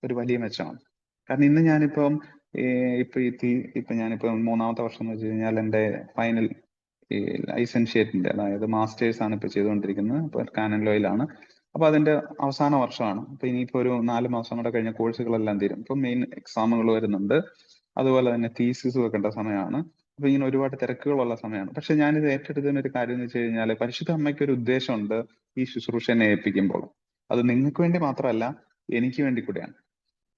ഒരു വലിയ മെച്ചമാണ്. കാരണം ഇന്ന് ഞാനിപ്പം ഞാനിപ്പോ 3-ാമത്തെ വർഷം എന്ന് വെച്ച് കഴിഞ്ഞാൽ എന്റെ ഫൈനൽ ഈ ലൈസൻഷിയേറ്റിന്റെ, അതായത് മാസ്റ്റേഴ്സ് ആണ് ഇപ്പൊ ചെയ്തുകൊണ്ടിരിക്കുന്നത്. ഇപ്പൊ കാനൻ ലോയിലാണ്. അപ്പൊ അതിന്റെ അവസാന വർഷമാണ്. അപ്പൊ ഇനിയിപ്പോ ഒരു 4 മാസം കൂടെ കഴിഞ്ഞ കോഴ്സുകളെല്ലാം തീരും. ഇപ്പൊ മെയിൻ എക്സാമുകൾ വരുന്നുണ്ട്. അതുപോലെ തന്നെ തീസിസ് വെക്കേണ്ട സമയമാണ്. അപ്പൊ ഇങ്ങനെ ഒരുപാട് തിരക്കുകളുള്ള സമയമാണ്. പക്ഷെ ഞാനിത് ഏറ്റെടുക്കുന്ന ഒരു കാര്യം എന്ന് വെച്ച് കഴിഞ്ഞാൽ, പരിശുദ്ധ അമ്മയ്ക്ക് ഒരു ഉദ്ദേശമുണ്ട് ഈ ശുശ്രൂഷ എന്നെ ഏൽപ്പിക്കുമ്പോൾ. അത് നിങ്ങൾക്ക് വേണ്ടി മാത്രമല്ല, എനിക്ക് വേണ്ടി കൂടെയാണ്.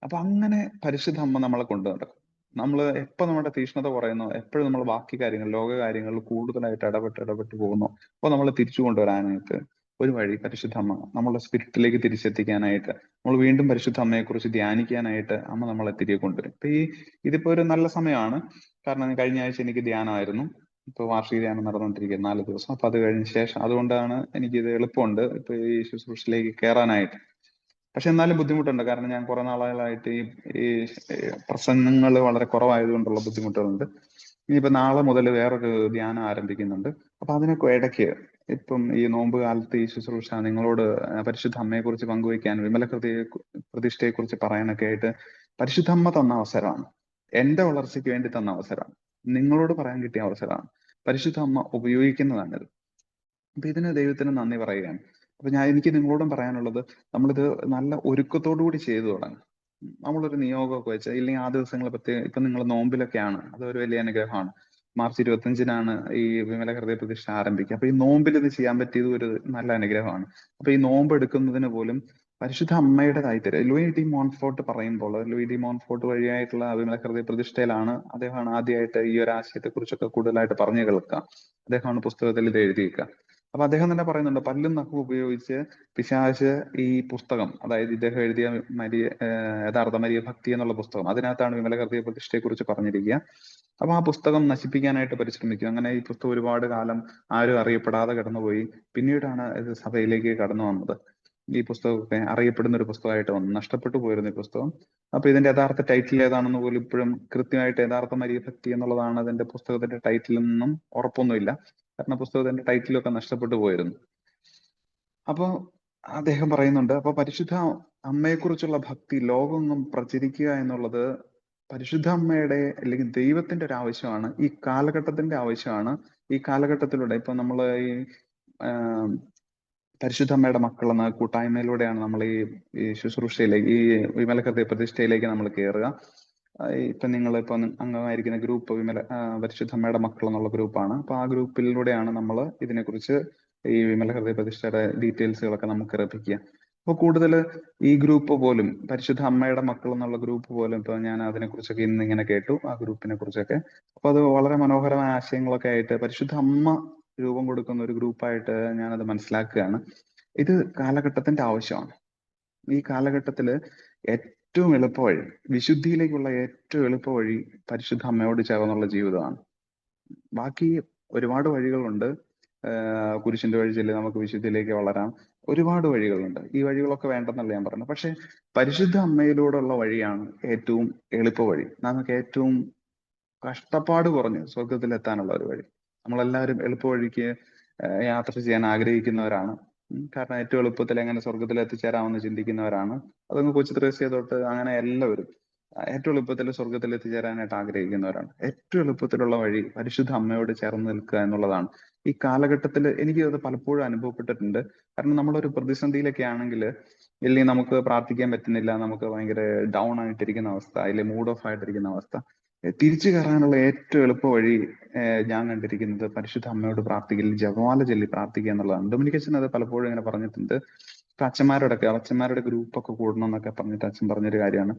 അപ്പൊ അങ്ങനെ പരിശുദ്ധ അമ്മ നമ്മളെ കൊണ്ടു നടക്കും. നമ്മൾ എപ്പോൾ നമ്മുടെ തീക്ഷ്ണത കുറയുന്നു, എപ്പോഴും നമ്മൾ ബാക്കി കാര്യങ്ങൾ, ലോക കാര്യങ്ങളിൽ കൂടുതലായിട്ട് ഇടപെട്ട് പോകുന്നു, അപ്പോൾ നമ്മൾ തിരിച്ചു കൊണ്ടുവരാനായിട്ട് ഒരു വഴി പരിശുദ്ധ അമ്മ നമ്മളുടെ സ്പിരിറ്റിലേക്ക് തിരിച്ചെത്തിക്കാനായിട്ട്, നമ്മൾ വീണ്ടും പരിശുദ്ധ അമ്മയെ കുറിച്ച് ധ്യാനിക്കാനായിട്ട് അമ്മ നമ്മളെ തിരികെ കൊണ്ടുവരും. ഇതിപ്പോ ഒരു നല്ല സമയമാണ്. കാരണം കഴിഞ്ഞ ആഴ്ച എനിക്ക് ധ്യാനമായിരുന്നു. ഇപ്പൊ വാർഷിക ധ്യാനം നടന്നുകൊണ്ടിരിക്കുക 4 ദിവസം. അപ്പൊ അത് കഴിഞ്ഞ ശേഷം അതുകൊണ്ടാണ് എനിക്കിത് എളുപ്പമുണ്ട് ഇപ്പൊ ഈ ശുശ്രൂഷയിലേക്ക് കയറാനായിട്ട്. പക്ഷെ എന്നാലും ബുദ്ധിമുട്ടുണ്ട്. കാരണം ഞാൻ കുറെ നാളുകളായിട്ട് ഈ പ്രസംഗങ്ങൾ വളരെ കുറവായതുകൊണ്ടുള്ള ബുദ്ധിമുട്ടുകളുണ്ട്. ഇനിയിപ്പോ നാളെ മുതൽ വേറൊരു ധ്യാനം ആരംഭിക്കുന്നുണ്ട്. അപ്പൊ അതിനൊക്കെ ഇടയ്ക്ക് ഇപ്പം ഈ നോമ്പ് കാലത്ത് ഈ ശുശ്രൂഷ നിങ്ങളോട് പരിശുദ്ധ അമ്മയെ കുറിച്ച് പങ്കുവയ്ക്കാൻ, വിമല പ്രതിഷ്ഠയെ കുറിച്ച് പറയാനൊക്കെ ആയിട്ട് പരിശുദ്ധ അമ്മ തന്ന അവസരമാണ്. എന്റെ വളർച്ചയ്ക്ക് വേണ്ടി തന്ന അവസരമാണ്. നിങ്ങളോട് പറയാൻ കിട്ടിയ അവസരമാണ്. പരിശുദ്ധ അമ്മ ഉപയോഗിക്കുന്നതാണിത്. അപ്പൊ ഇതിന് ദൈവത്തിന് നന്ദി പറയുകയാണ്. അപ്പൊ എനിക്ക് നിങ്ങളോടും പറയാനുള്ളത്, നമ്മളിത് നല്ല ഒരുക്കത്തോടു കൂടി ചെയ്തു തുടങ്ങും. നമ്മളൊരു നിയോഗമൊക്കെ വെച്ച്, ഇല്ലെങ്കിൽ ആ ദിവസങ്ങൾ പ്രത്യേകം, ഇപ്പൊ നിങ്ങൾ നോമ്പിലൊക്കെയാണ്, അതൊരു വലിയ അനുഗ്രഹമാണ്. മാർച്ച് 25-നാണ് ഈ വിമല ഹൃദയ പ്രതിഷ്ഠ ആരംഭിക്കുക. അപ്പൊ ഈ നോമ്പിൽ ഇത് ചെയ്യാൻ പറ്റിയത് ഒരു നല്ല അനുഗ്രഹമാണ്. അപ്പൊ ഈ നോമ്പ് എടുക്കുന്നതിന് പോലും പരിശുദ്ധ അമ്മയുടേതായി തരും. ലൂയി ഡി മോൺഫോർട്ട് പറയുമ്പോൾ, ലൂയി ഡി മോൺഫോർട്ട് വഴിയായിട്ടുള്ള വിമല ഹൃദയ പ്രതിഷ്ഠയിലാണ് അദ്ദേഹമാണ് ആദ്യമായിട്ട് ഈ ഒരു ആശയത്തെ കുറിച്ചൊക്കെ കൂടുതലായിട്ട് പറഞ്ഞു കേൾക്കുക. അദ്ദേഹമാണ് പുസ്തകത്തിൽ ഇത് എഴുതിയിരിക്കുക. അപ്പൊ അദ്ദേഹം തന്നെ പറയുന്നുണ്ട്, പല്ലും നഖവും ഉപയോഗിച്ച് പിശാച് ഈ പുസ്തകം, അതായത് ഇദ്ദേഹം എഴുതിയ യഥാർത്ഥ മരിയ ഭക്തി എന്നുള്ള പുസ്തകം, അതിനകത്താണ് വിമല ഹൃദയ പ്രതിഷ്ഠയെ കുറിച്ച് പറഞ്ഞിരിക്കുക. അപ്പൊ ആ പുസ്തകം നശിപ്പിക്കാനായിട്ട് പരിശ്രമിക്കും. അങ്ങനെ ഈ പുസ്തകം ഒരുപാട് കാലം ആരും അറിയപ്പെടാതെ കടന്നുപോയി. പിന്നീടാണ് ഇത് സഭയിലേക്ക് കടന്നു വന്നത്. ഈ പുസ്തകമൊക്കെ അറിയപ്പെടുന്ന ഒരു പുസ്തകമായിട്ട് വന്നു. നഷ്ടപ്പെട്ടു പോയിരുന്നു ഈ പുസ്തകം. അപ്പൊ ഇതിന്റെ യഥാർത്ഥ ടൈറ്റിൽ ഏതാണെന്ന് പോലും ഇപ്പോഴും കൃത്യമായിട്ട്, യഥാർത്ഥ മരിയ ഭക്തി എന്നുള്ളതാണ് അതിന്റെ പുസ്തകത്തിന്റെ ടൈറ്റിൽ നിന്നും ഉറപ്പൊന്നുമില്ല. കാരണം പുസ്തകത്തിന്റെ ടൈറ്റിലൊക്കെ നഷ്ടപ്പെട്ടു പോയിരുന്നു. അപ്പൊ അദ്ദേഹം പറയുന്നുണ്ട്, അപ്പൊ പരിശുദ്ധ അമ്മയെക്കുറിച്ചുള്ള ഭക്തി ലോകമൊന്നും പ്രചരിക്കുക എന്നുള്ളത് പരിശുദ്ധ അമ്മയുടെ അല്ലെങ്കിൽ ദൈവത്തിന്റെ ഒരു ആവശ്യമാണ്. ഈ കാലഘട്ടത്തിന്റെ ആവശ്യമാണ്. ഈ കാലഘട്ടത്തിലൂടെ ഇപ്പൊ നമ്മൾ ഈ പരിശുദ്ധ അമ്മയുടെ മക്കൾ എന്ന കൂട്ടായ്മയിലൂടെയാണ് നമ്മൾ ഈ ശുശ്രൂഷയിലേക്ക്, ഈ വിമല ഹൃദയ പ്രതിഷ്ഠയിലേക്ക് നമ്മൾ കയറുക. ഇപ്പൊ നിങ്ങളിപ്പോ അംഗമായിരിക്കുന്ന ഗ്രൂപ്പ് പരിശുദ്ധ അമ്മയുടെ മക്കൾ എന്നുള്ള ഗ്രൂപ്പാണ്. അപ്പൊ ആ ഗ്രൂപ്പിലൂടെയാണ് നമ്മൾ ഇതിനെക്കുറിച്ച്, ഈ വിമല ഹൃദയ പ്രതിഷ്ഠയുടെ ഡീറ്റെയിൽസുകളൊക്കെ നമുക്ക് ലഭിക്കുക. അപ്പൊ കൂടുതൽ ഈ ഗ്രൂപ്പ് പോലും, പരിശുദ്ധ അമ്മയുടെ മക്കൾ എന്നുള്ള ഗ്രൂപ്പ് പോലും, ഇപ്പൊ ഞാൻ അതിനെ കുറിച്ചൊക്കെ ഇന്ന് ഇങ്ങനെ കേട്ടു, ആ ഗ്രൂപ്പിനെ കുറിച്ചൊക്കെ. അപ്പൊ അത് വളരെ മനോഹരമായ ആശയങ്ങളൊക്കെ ആയിട്ട് പരിശുദ്ധ അമ്മ രൂപം കൊടുക്കുന്ന ഒരു ഗ്രൂപ്പായിട്ട് ഞാനത് മനസ്സിലാക്കുകയാണ്. ഇത് കാലഘട്ടത്തിന്റെ ആവശ്യമാണ്. ഈ കാലഘട്ടത്തില് ഏറ്റവും എളുപ്പ വഴി, വിശുദ്ധിയിലേക്കുള്ള ഏറ്റവും എളുപ്പ വഴി പരിശുദ്ധ അമ്മയോട് ചേർന്നുള്ള ജീവിതമാണ്. ബാക്കി ഒരുപാട് വഴികളുണ്ട്. കുരിശിന്റെ വഴി ചെല്ലി നമുക്ക് വിശുദ്ധിയിലേക്ക് വളരാം. ഒരുപാട് വഴികളുണ്ട്. ഈ വഴികളൊക്കെ വേണ്ടെന്നല്ല ഞാൻ പറഞ്ഞത്. പക്ഷെ പരിശുദ്ധ അമ്മയിലൂടെയുള്ള വഴിയാണ് ഏറ്റവും എളുപ്പ വഴി. നമുക്ക് ഏറ്റവും കഷ്ടപ്പാട് കുറഞ്ഞ് സ്വർഗത്തിലെത്താനുള്ള ഒരു വഴി. നമ്മളെല്ലാവരും എളുപ്പ വഴിക്ക് യാത്ര ചെയ്യാൻ ആഗ്രഹിക്കുന്നവരാണ്. കാരണം ഏറ്റവും എളുപ്പത്തിൽ എങ്ങനെ സ്വർഗത്തിൽ എത്തിച്ചേരാമെന്ന് ചിന്തിക്കുന്നവരാണ്. അതങ്ങ് കൊച്ചു ത്രേസ്യ തൊട്ട് അങ്ങനെ എല്ലാവരും ഏറ്റവും എളുപ്പത്തിൽ സ്വർഗത്തിൽ എത്തിച്ചേരാനായിട്ട് ആഗ്രഹിക്കുന്നവരാണ്. ഏറ്റവും എളുപ്പത്തിലുള്ള വഴി പരിശുദ്ധ അമ്മയോട് ചേർന്ന് നിൽക്കുക എന്നുള്ളതാണ്. ഈ കാലഘട്ടത്തിൽ എനിക്ക് അത് പലപ്പോഴും അനുഭവപ്പെട്ടിട്ടുണ്ട്. കാരണം നമ്മളൊരു പ്രതിസന്ധിയിലൊക്കെ ആണെങ്കിൽ, ഇല്ലെങ്കിൽ നമുക്ക് പ്രാർത്ഥിക്കാൻ പറ്റുന്നില്ല, നമുക്ക് ഭയങ്കര ഡൗൺ ആയിട്ടിരിക്കുന്ന അവസ്ഥ, അല്ലെങ്കിൽ മൂഡ് ഓഫ് ആയിട്ടിരിക്കുന്ന അവസ്ഥ, തിരിച്ചു കയറാനുള്ള ഏറ്റവും എളുപ്പ വഴി ഞാൻ കണ്ടിരിക്കുന്നത് പരിശുദ്ധ അമ്മയോട് പ്രാർത്ഥിക്കൽ, ജപമാല ചൊല്ലി പ്രാർത്ഥിക്കുക എന്നുള്ളതാണ്. ഡൊമിനിക് അത് പലപ്പോഴും ഇങ്ങനെ പറഞ്ഞിട്ടുണ്ട്. ഇപ്പൊ അച്ഛന്മാരുടെ ഗ്രൂപ്പൊക്കെ കൂടണം എന്നൊക്കെ പറഞ്ഞിട്ട് അച്ഛൻ പറഞ്ഞൊരു കാര്യമാണ്,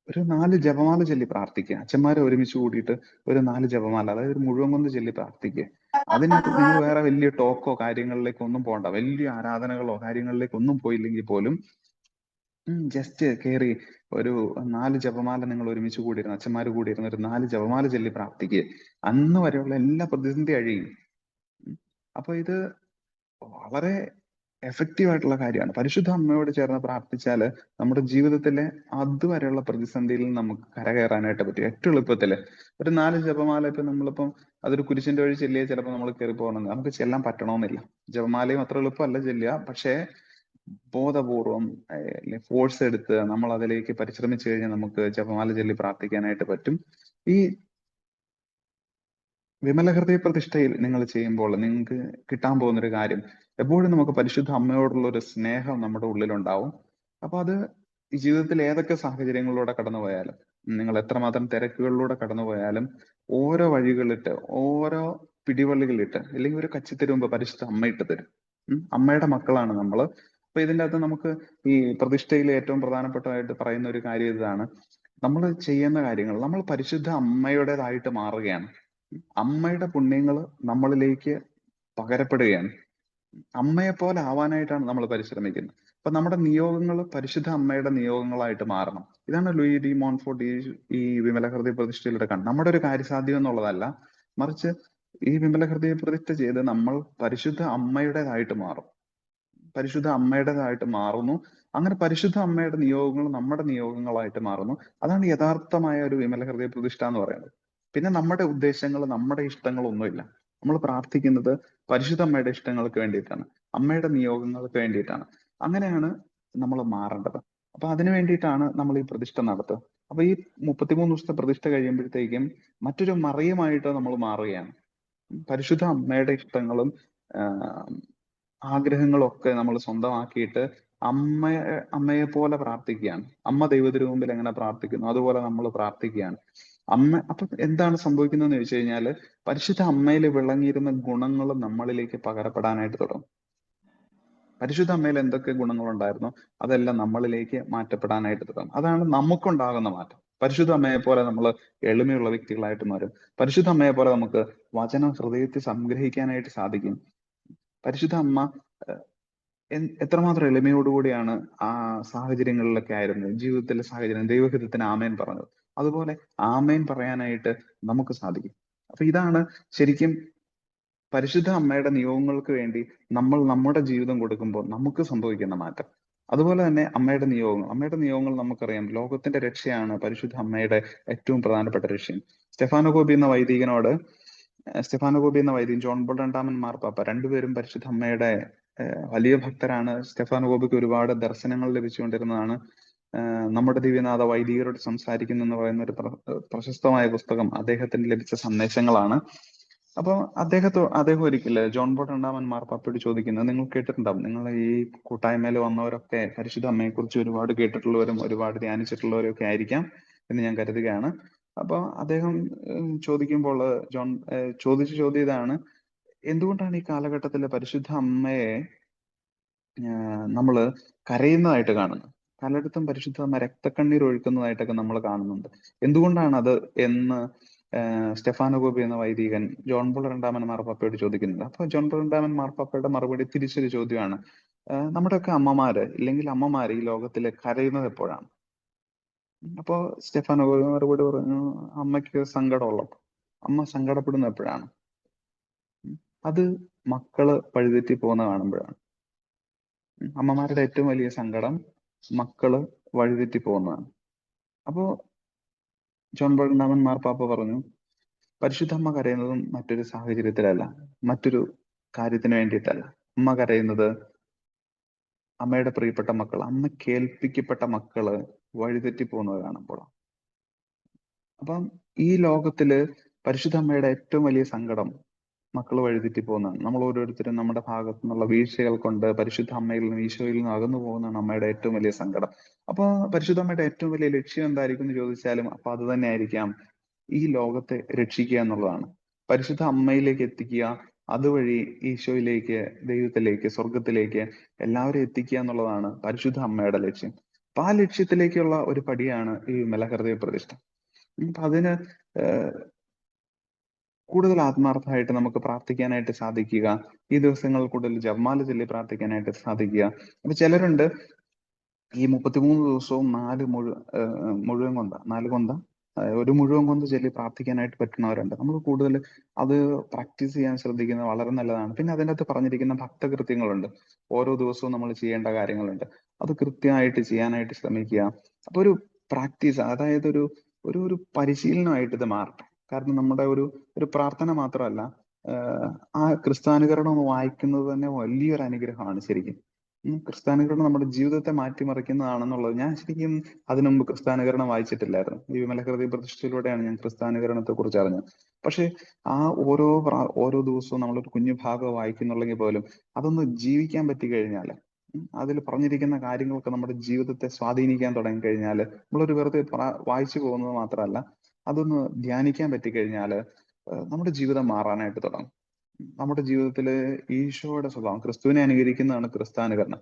ഒരു 4 ജപമാല ചൊല്ലി പ്രാർത്ഥിക്കുക. അച്ഛന്മാരെ ഒരുമിച്ച് കൂടിയിട്ട് ഒരു 4 ജപമാല, അതായത് ഒരു മുഴുവൻ കൊണ്ട് ചൊല്ലി പ്രാർത്ഥിക്കുക. അതിന് നിങ്ങൾ വേറെ വലിയ ടോക്കോ കാര്യങ്ങളിലേക്ക് ഒന്നും പോകണ്ട, വലിയ ആരാധനകളോ കാര്യങ്ങളിലേക്ക് ഒന്നും പോയില്ലെങ്കിൽ പോലും ജസ്റ്റ് കയറി ഒരു 4 ജപമാല നിങ്ങൾ ഒരുമിച്ച് കൂടിയിരുന്ന, അച്ഛന്മാര് കൂടിയിരുന്ന ഒരു 4 ജപമാല ചൊല്ലി പ്രാർത്ഥിക്കുക. അന്ന് വരെയുള്ള എല്ലാ പ്രതിസന്ധി അഴിയും. അപ്പൊ ഇത് വളരെ എഫക്റ്റീവ് ആയിട്ടുള്ള കാര്യമാണ്. പരിശുദ്ധ അമ്മയോട് ചേർന്ന് പ്രാർത്ഥിച്ചാല് നമ്മുടെ ജീവിതത്തിലെ അതുവരെയുള്ള പ്രതിസന്ധിയിൽ നമുക്ക് കരകയറാനായിട്ട് പറ്റും. ഏറ്റവും എളുപ്പത്തില് ഒരു 4 ജപമാല, ഇപ്പൊ നമ്മളിപ്പം അതൊരു കുരിശിന്റെ വഴി ചെല്ലിയാൽ ചിലപ്പോൾ നമ്മൾ കയറി പോകണമെന്ന്, നമുക്ക് ചെല്ലാൻ പറ്റണമെന്നില്ല. ജപമാലയും അത്ര എളുപ്പമല്ല ചെല്ലുക. പക്ഷേ ബോധപൂർവം ഫോഴ്സ് എടുത്ത് നമ്മൾ അതിലേക്ക് പരിശ്രമിച്ചു കഴിഞ്ഞാൽ നമുക്ക് ജപമാല ചൊല്ലി പ്രാർത്ഥിക്കാനായിട്ട് പറ്റും. ഈ വിമല ഹൃദയ പ്രതിഷ്ഠയിൽ നിങ്ങൾ ചെയ്യുമ്പോൾ നിങ്ങൾക്ക് കിട്ടാൻ പോകുന്ന ഒരു കാര്യം, എപ്പോഴും നമുക്ക് പരിശുദ്ധ അമ്മയോടുള്ള ഒരു സ്നേഹം നമ്മുടെ ഉള്ളിലുണ്ടാവും. അപ്പൊ അത് ഈ ജീവിതത്തിൽ ഏതൊക്കെ സാഹചര്യങ്ങളിലൂടെ കടന്നു പോയാലും, നിങ്ങൾ എത്രമാത്രം തിരക്കുകളിലൂടെ കടന്നു പോയാലും, ഓരോ വഴികളിട്ട്, ഓരോ പിടിവള്ളികളിട്ട്, അല്ലെങ്കിൽ ഒരു കച്ചിത്തരുമ്പ് പരിശുദ്ധ അമ്മ ഇട്ട് തരും. അമ്മയുടെ മക്കളാണ് നമ്മള്. അപ്പൊ ഇതിൻ്റെ അകത്ത് നമുക്ക് ഈ പ്രതിഷ്ഠയിൽ ഏറ്റവും പ്രധാനപ്പെട്ടതായിട്ട് പറയുന്ന ഒരു കാര്യം ഇതാണ്, നമ്മൾ ചെയ്യുന്ന കാര്യങ്ങൾ നമ്മൾ പരിശുദ്ധ അമ്മയുടേതായിട്ട് മാറുകയാണ്. അമ്മയുടെ പുണ്യങ്ങൾ നമ്മളിലേക്ക് പകരപ്പെടുകയാണ്. അമ്മയെ പോലെ ആവാനായിട്ടാണ് നമ്മൾ പരിശ്രമിക്കുന്നത്. അപ്പൊ നമ്മുടെ നിയോഗങ്ങൾ പരിശുദ്ധ അമ്മയുടെ നിയോഗങ്ങളായിട്ട് മാറണം. ഇതാണ് ലൂയി ഡി മോൺഫോർട്ട് ഈ വിമല ഹൃദയ പ്രതിഷ്ഠയിലൂടെ കാണുന്നത്. നമ്മുടെ ഒരു കാര്യസാധ്യം എന്നുള്ളതല്ല, മറിച്ച് ഈ വിമല ഹൃദയ പ്രതിഷ്ഠ ചെയ്ത് നമ്മൾ പരിശുദ്ധ അമ്മയുടേതായിട്ട് മാറും. പരിശുദ്ധ അമ്മയുടേതായിട്ട് മാറുന്നു. അങ്ങനെ പരിശുദ്ധ അമ്മയുടെ നിയോഗങ്ങൾ നമ്മുടെ നിയോഗങ്ങളായിട്ട് മാറുന്നു. അതാണ് യഥാർത്ഥമായ ഒരു വിമല ഹൃദയ പ്രതിഷ്ഠ എന്ന് പറയുന്നത്. പിന്നെ നമ്മുടെ ഉദ്ദേശങ്ങൾ, നമ്മുടെ ഇഷ്ടങ്ങളൊന്നുമില്ല. നമ്മൾ പ്രാർത്ഥിക്കുന്നത് പരിശുദ്ധ അമ്മയുടെ ഇഷ്ടങ്ങൾക്ക് വേണ്ടിയിട്ടാണ്, അമ്മയുടെ നിയോഗങ്ങൾക്ക് വേണ്ടിയിട്ടാണ്. അങ്ങനെയാണ് നമ്മൾ മാറേണ്ടത്. അപ്പൊ അതിനു വേണ്ടിയിട്ടാണ് നമ്മൾ ഈ പ്രതിഷ്ഠ നടത്തുക. അപ്പൊ ഈ 33 ദിവസത്തെ പ്രതിഷ്ഠ കഴിയുമ്പോഴത്തേക്കും മറ്റൊരു മറിയമായിട്ട് നമ്മൾ മാറുകയാണ്. പരിശുദ്ധ അമ്മയുടെ ഇഷ്ടങ്ങളും ആഗ്രഹങ്ങളും ഒക്കെ നമ്മൾ സ്വന്തമാക്കിയിട്ട് അമ്മയെ പോലെ പ്രാർത്ഥിക്കുകയാണ്. അമ്മ ദൈവത്തിന് മുമ്പിൽ എങ്ങനെ പ്രാർത്ഥിക്കുന്നു അതുപോലെ നമ്മൾ പ്രാർത്ഥിക്കുകയാണ്. അപ്പൊ എന്താണ് സംഭവിക്കുന്നതെന്ന് ചോദിച്ചു കഴിഞ്ഞാല് പരിശുദ്ധ അമ്മയിൽ വിളങ്ങിയിരുന്ന ഗുണങ്ങൾ നമ്മളിലേക്ക് പകരപ്പെടാനായിട്ട് തുടങ്ങും. പരിശുദ്ധ അമ്മയിൽ എന്തൊക്കെ ഗുണങ്ങളുണ്ടായിരുന്നോ അതെല്ലാം നമ്മളിലേക്ക് മാറ്റപ്പെടാനായിട്ട് തുടങ്ങും. അതാണ് നമുക്കുണ്ടാകുന്ന മാറ്റം. പരിശുദ്ധ അമ്മയെ പോലെ നമ്മൾ എളിമയുള്ള വ്യക്തികളായിട്ട് മാറും. പരിശുദ്ധ അമ്മയെ പോലെ നമുക്ക് വചനം ഹൃദയത്തിൽ സംഗ്രഹിക്കാനായിട്ട് സാധിക്കും. പരിശുദ്ധ അമ്മ എത്രമാത്രം എളിമയോടുകൂടിയാണ് ആ സാഹചര്യങ്ങളിലൊക്കെ ആയിരുന്നത്, ജീവിതത്തിലെ സാഹചര്യം ദൈവഹിതത്തിന് ആമേൻ പറഞ്ഞത്. അതുപോലെ ആമേൻ പറയാനായിട്ട് നമുക്ക് സാധിക്കും. അപ്പൊ ഇതാണ് ശരിക്കും പരിശുദ്ധ അമ്മയുടെ നിയോഗങ്ങൾക്ക് വേണ്ടി നമ്മൾ നമ്മുടെ ജീവിതം കൊടുക്കുമ്പോൾ നമുക്ക് സംഭവിക്കുന്ന മാറ്റം. അതുപോലെ തന്നെ അമ്മയുടെ നിയോഗങ്ങൾ നമുക്കറിയാം. ലോകത്തിന്റെ രക്ഷയാണ് പരിശുദ്ധ അമ്മയുടെ ഏറ്റവും പ്രധാനപ്പെട്ട ലക്ഷ്യം. സ്റ്റെഫാനോ ഗോപി എന്ന വൈദികൻ ജോൺ പോൾ രണ്ടാമൻ മാർപ്പാപ്പ രണ്ടുപേരും പരിശുദ്ധ അമ്മയുടെ വലിയ ഭക്തരാണ്. സ്റ്റെഫാനോ ഗോപിക്ക് ഒരുപാട് ദർശനങ്ങൾ ലഭിച്ചുകൊണ്ടിരുന്നതാണ്. നമ്മുടെ ദിവ്യനാഥ വൈദികരോട് സംസാരിക്കുന്നു എന്ന് പറയുന്ന ഒരു പ്രശസ്തമായ പുസ്തകം അദ്ദേഹത്തിന് ലഭിച്ച സന്ദേശങ്ങളാണ്. അപ്പൊ അദ്ദേഹം ഒരിക്കല് ജോൺ പോൾ രണ്ടാമൻ മാർപ്പാപ്പയോട് ചോദിക്കുന്നത്, നിങ്ങൾ കേട്ടിട്ടുണ്ടാവും, നിങ്ങൾ ഈ കൂട്ടായ്മയിൽ വന്നവരൊക്കെ പരിശുദ്ധ അമ്മയെ കുറിച്ച് ഒരുപാട് കേട്ടിട്ടുള്ളവരും ഒരുപാട് ധ്യാനിച്ചിട്ടുള്ളവരും ഒക്കെ ആയിരിക്കാം എന്ന് ഞാൻ കരുതുകയാണ്. അപ്പൊ അദ്ദേഹം ചോദിക്കുമ്പോൾ ചോദിച്ച ചോദ്യം ഇതാണ്: എന്തുകൊണ്ടാണ് ഈ കാലഘട്ടത്തിലെ പരിശുദ്ധ അമ്മയെ നമ്മള് കരയുന്നതായിട്ട് കാണുന്നത്? പലയിടത്തും പരിശുദ്ധ അമ്മ രക്തക്കണ്ണീർ ഒഴുക്കുന്നതായിട്ടൊക്കെ നമ്മൾ കാണുന്നുണ്ട്. എന്തുകൊണ്ടാണ് അത് എന്ന് സ്റ്റെഫാനോ ഗോപി എന്ന വൈദികൻ ജോൺ പോൾ രണ്ടാമൻ മാർപ്പാപ്പയോട് ചോദിക്കുന്നുണ്ട്. അപ്പൊ ജോൺ പോൾ രണ്ടാമൻ മാർപ്പാപ്പയുടെ മറുപടി തിരിച്ചൊരു ചോദ്യമാണ്: നമ്മുടെയൊക്കെ അമ്മമാര് ഈ ലോകത്തില് കരയുന്നത് എപ്പോഴാണ്? അപ്പോ സ്റ്റെഫാനോ ഗോപി മറുപടി പറഞ്ഞു, അമ്മയ്ക്ക് സങ്കടമുള്ളപ്പോൾ. അമ്മ സങ്കടപ്പെടുന്ന എപ്പോഴാണ്? അത് മക്കള് വഴിതെറ്റി പോകുന്ന കാണുമ്പോഴാണ്. അമ്മമാരുടെ ഏറ്റവും വലിയ സങ്കടം മക്കള് വഴിതെറ്റി പോകുന്നതാണ്. അപ്പോ ജോൺ പോൾ രണ്ടാമൻ മാർപ്പാപ്പ പറഞ്ഞു, പരിശുദ്ധ അമ്മ കരയുന്നതും മറ്റൊരു സാഹചര്യത്തിലല്ല, മറ്റൊരു കാര്യത്തിന് വേണ്ടിയിട്ടല്ല. അമ്മ കരയുന്നത് അമ്മയുടെ പ്രിയപ്പെട്ട മക്കൾ, അമ്മ കേൾപ്പിക്കപ്പെട്ട മക്കള് വഴിതെറ്റി പോകുന്നത് കാണുമ്പോഴാണ്. അപ്പം ഈ ലോകത്തില് പരിശുദ്ധ അമ്മയുടെ ഏറ്റവും വലിയ സങ്കടം മക്കൾ വഴിതെറ്റി പോകുന്നതാണ്. നമ്മൾ ഓരോരുത്തരും നമ്മുടെ ഭാഗത്തു നിന്നുള്ള വീഴ്ചകൾ കൊണ്ട് പരിശുദ്ധ അമ്മയിൽ നിന്നും ഈശോയിൽ നിന്നും അകന്നു പോകുന്നതാണ് അമ്മയുടെ ഏറ്റവും വലിയ സങ്കടം. അപ്പൊ പരിശുദ്ധ അമ്മയുടെ ഏറ്റവും വലിയ ലക്ഷ്യം എന്തായിരിക്കും എന്ന് ചോദിച്ചാലും അപ്പൊ അത് തന്നെ ആയിരിക്കാം, ഈ ലോകത്തെ രക്ഷിക്കുക എന്നുള്ളതാണ്. പരിശുദ്ധ അമ്മയിലേക്ക് എത്തിക്കുക, അതുവഴി ഈശോയിലേക്ക്, ദൈവത്തിലേക്ക്, സ്വർഗത്തിലേക്ക് എല്ലാവരും എത്തിക്കുക എന്നുള്ളതാണ് പരിശുദ്ധ അമ്മയുടെ ലക്ഷ്യം. അപ്പൊ ആ ലക്ഷ്യത്തിലേക്കുള്ള ഒരു പടിയാണ് ഈ വിമല ഹൃദയ പ്രതിഷ്ഠ. അപ്പൊ അതിന് കൂടുതൽ ആത്മാർത്ഥമായിട്ട് നമുക്ക് പ്രാർത്ഥിക്കാനായിട്ട് സാധിക്കുക. ഈ ദിവസങ്ങളിൽ കൂടുതൽ ജപമാല ചൊല്ലി പ്രാർത്ഥിക്കാനായിട്ട് സാധിക്കുക. അപ്പൊ ചിലരുണ്ട് ഈ 33 ദിവസവും 4 മുഴുവൻ കൊന്ത ചൊല്ലി പ്രാർത്ഥിക്കാനായിട്ട് പറ്റുന്നവരുണ്ട്. നമ്മൾ കൂടുതൽ അത് പ്രാക്ടീസ് ചെയ്യാൻ ശ്രദ്ധിക്കുന്നത് വളരെ നല്ലതാണ്. പിന്നെ അതിൻ്റെ അകത്ത് പറഞ്ഞിരിക്കുന്ന ഭക്തകൃത്യങ്ങളുണ്ട്, ഓരോ ദിവസവും നമ്മൾ ചെയ്യേണ്ട കാര്യങ്ങളുണ്ട്. അത് കൃത്യമായിട്ട് ചെയ്യാനായിട്ട് ശ്രമിക്കുക. അപ്പൊ ഒരു പ്രാക്ടീസ്, അതായത് ഒരു പരിശീലനമായിട്ട് ഇത് മാറട്ടെ. കാരണം നമ്മുടെ ഒരു പ്രാർത്ഥന മാത്രമല്ല, ആ ക്രിസ്ത്യാനികരണം ഒന്ന് വായിക്കുന്നത് തന്നെ വലിയൊരു അനുഗ്രഹമാണ് ശരിക്കും. ക്രിസ്ത്യാനികരണം നമ്മുടെ ജീവിതത്തെ മാറ്റിമറിക്കുന്നതാണെന്നുള്ളത്, ഞാൻ ശരിക്കും അതിനു മുമ്പ് ക്രിസ്ത്യാനികരണം വായിച്ചിട്ടില്ലായിരുന്നു. ഈ വിമല ഹൃദയ പ്രതിഷ്ഠയിലൂടെയാണ് ഞാൻ ക്രിസ്ത്യാനികരണത്തെ കുറിച്ച് അറിഞ്ഞത്. പക്ഷെ ആ ഓരോ ദിവസവും നമ്മളൊരു കുഞ്ഞു ഭാഗം വായിക്കുന്നുള്ളെങ്കിൽ പോലും അതൊന്ന് ജീവിക്കാൻ പറ്റി കഴിഞ്ഞാൽ, അതിൽ പറഞ്ഞിരിക്കുന്ന കാര്യങ്ങളൊക്കെ നമ്മുടെ ജീവിതത്തെ സ്വാധീനിക്കാൻ തുടങ്ങി കഴിഞ്ഞാൽ, നമ്മളൊരു വെറുതെ വായിച്ചു പോകുന്നത് മാത്രമല്ല, അതൊന്ന് ധ്യാനിക്കാൻ പറ്റിക്കഴിഞ്ഞാൽ നമ്മുടെ ജീവിതം മാറാനായിട്ട് തുടങ്ങും. നമ്മുടെ ജീവിതത്തിൽ ഈശോയുടെ സ്വഭാവം, ക്രിസ്തുവിനെ അനുകരിക്കുന്നതാണ് ക്രിസ്ത്യാനികരണം.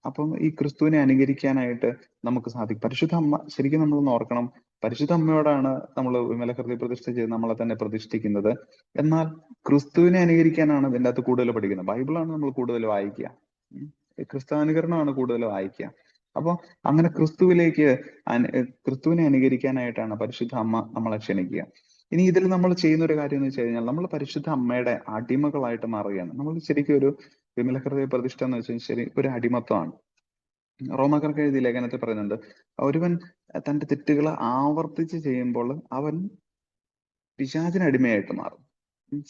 അപ്പം ഈ ക്രിസ്തുവിനെ അനുകരിക്കാനായിട്ട് നമുക്ക് സാധിക്കും. പരിശുദ്ധ അമ്മ ശരിക്കും നമ്മളൊന്ന് ഓർക്കണം, പരിശുദ്ധ അമ്മയോടാണ് നമ്മൾ വിമല ഹൃദയ പ്രതിഷ്ഠ ചെയ്ത് നമ്മളെ തന്നെ പ്രതിഷ്ഠിക്കുന്നത്. എന്നാൽ ക്രിസ്തുവിനെ അനുകരിക്കാനാണ് ഇതിൻ്റെ അകത്ത് കൂടുതൽ പഠിക്കുന്നത്. ബൈബിളാണ് നമ്മൾ കൂടുതൽ വായിക്കുക. ക്രിസ്താനുകരണമാണ് കൂടുതൽ വായിക്കുക. അപ്പോൾ അങ്ങനെ ക്രിസ്തുവിനെ അനുകരിക്കാനായിട്ടാണ് പരിശുദ്ധ അമ്മ നമ്മളെ ക്ഷണിക്കുക. ഇനി ഇതിൽ നമ്മൾ ചെയ്യുന്ന ഒരു കാര്യം എന്ന് വെച്ച് കഴിഞ്ഞാൽ നമ്മൾ പരിശുദ്ധ അമ്മയുടെ അടിമകളായിട്ട് മാറുകയാണ്. നമ്മൾ ശരിക്കും ഒരു വിമല ഹൃദയ പ്രതിഷ്ഠ എന്ന് വെച്ചാൽ ശരി ഒരു അടിമത്വമാണ്. റോമാക്കാർക്ക് എഴുതിയ ലേഖനത്തിൽ പറയുന്നുണ്ട്, ഒരുവൻ തന്റെ തെറ്റുകൾ ആവർത്തിച്ച് ചെയ്യുമ്പോൾ അവൻ പിശാചിന് അടിമയായിട്ട് മാറും,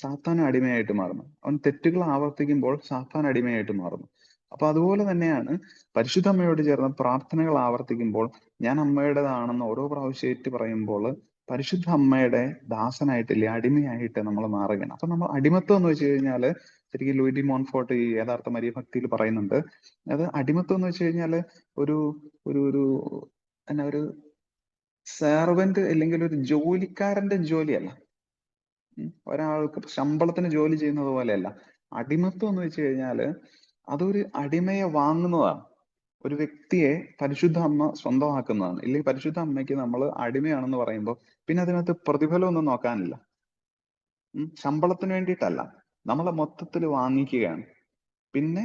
സാത്താന് അടിമയായിട്ട് മാറുന്നു. അവൻ തെറ്റുകൾ ആവർത്തിക്കുമ്പോൾ സാത്താൻ അടിമയായിട്ട് മാറുന്നു. അപ്പൊ അതുപോലെ തന്നെയാണ് പരിശുദ്ധ അമ്മയോട് ചേർന്ന് പ്രാർത്ഥനകൾ ആവർത്തിക്കുമ്പോൾ, ഞാൻ അമ്മയുടേതാണെന്ന് ഓരോ പ്രാവശ്യം ഏറ്റു പറയുമ്പോൾ പരിശുദ്ധ അമ്മയുടെ ദാസനായിട്ടില്ലേ, അടിമയായിട്ട് നമ്മൾ മാറുകയാണ്. അപ്പൊ നമ്മൾ അടിമത്വം എന്ന് വെച്ച് കഴിഞ്ഞാൽ ശരിക്കും ലൂയി ഡി മോൺഫോർട്ട് ഈ യഥാർത്ഥ മരിയ ഭക്തിയിൽ പറയുന്നുണ്ട്, അത് അടിമത്വം എന്ന് വെച്ച് കഴിഞ്ഞാൽ ഒരു ഒരു ഒരു എന്നാ ഒരു സെർവന്റ് അല്ലെങ്കിൽ ഒരു ജോലിക്കാരന്റെ ജോലിയല്ല. ഒരാൾക്ക് ശമ്പളത്തിന് ജോലി ചെയ്യുന്നത് പോലെയല്ല. അടിമത്വം എന്ന് വെച്ച് കഴിഞ്ഞാല് അതൊരു അടിമയെ വാങ്ങുന്നതാണ്. ഒരു വ്യക്തിയെ പരിശുദ്ധ അമ്മ സ്വന്തമാക്കുന്നതാണ്. ഇല്ലെങ്കിൽ പരിശുദ്ധ അമ്മയ്ക്ക് നമ്മൾ അടിമയാണെന്ന് പറയുമ്പോൾ പിന്നെ അതിനകത്ത് പ്രതിഫലം ഒന്നും നോക്കാനില്ല. ശമ്പളത്തിന് വേണ്ടിയിട്ടല്ല, നമ്മളെ മൊത്തത്തിൽ വാങ്ങിക്കുകയാണ്. പിന്നെ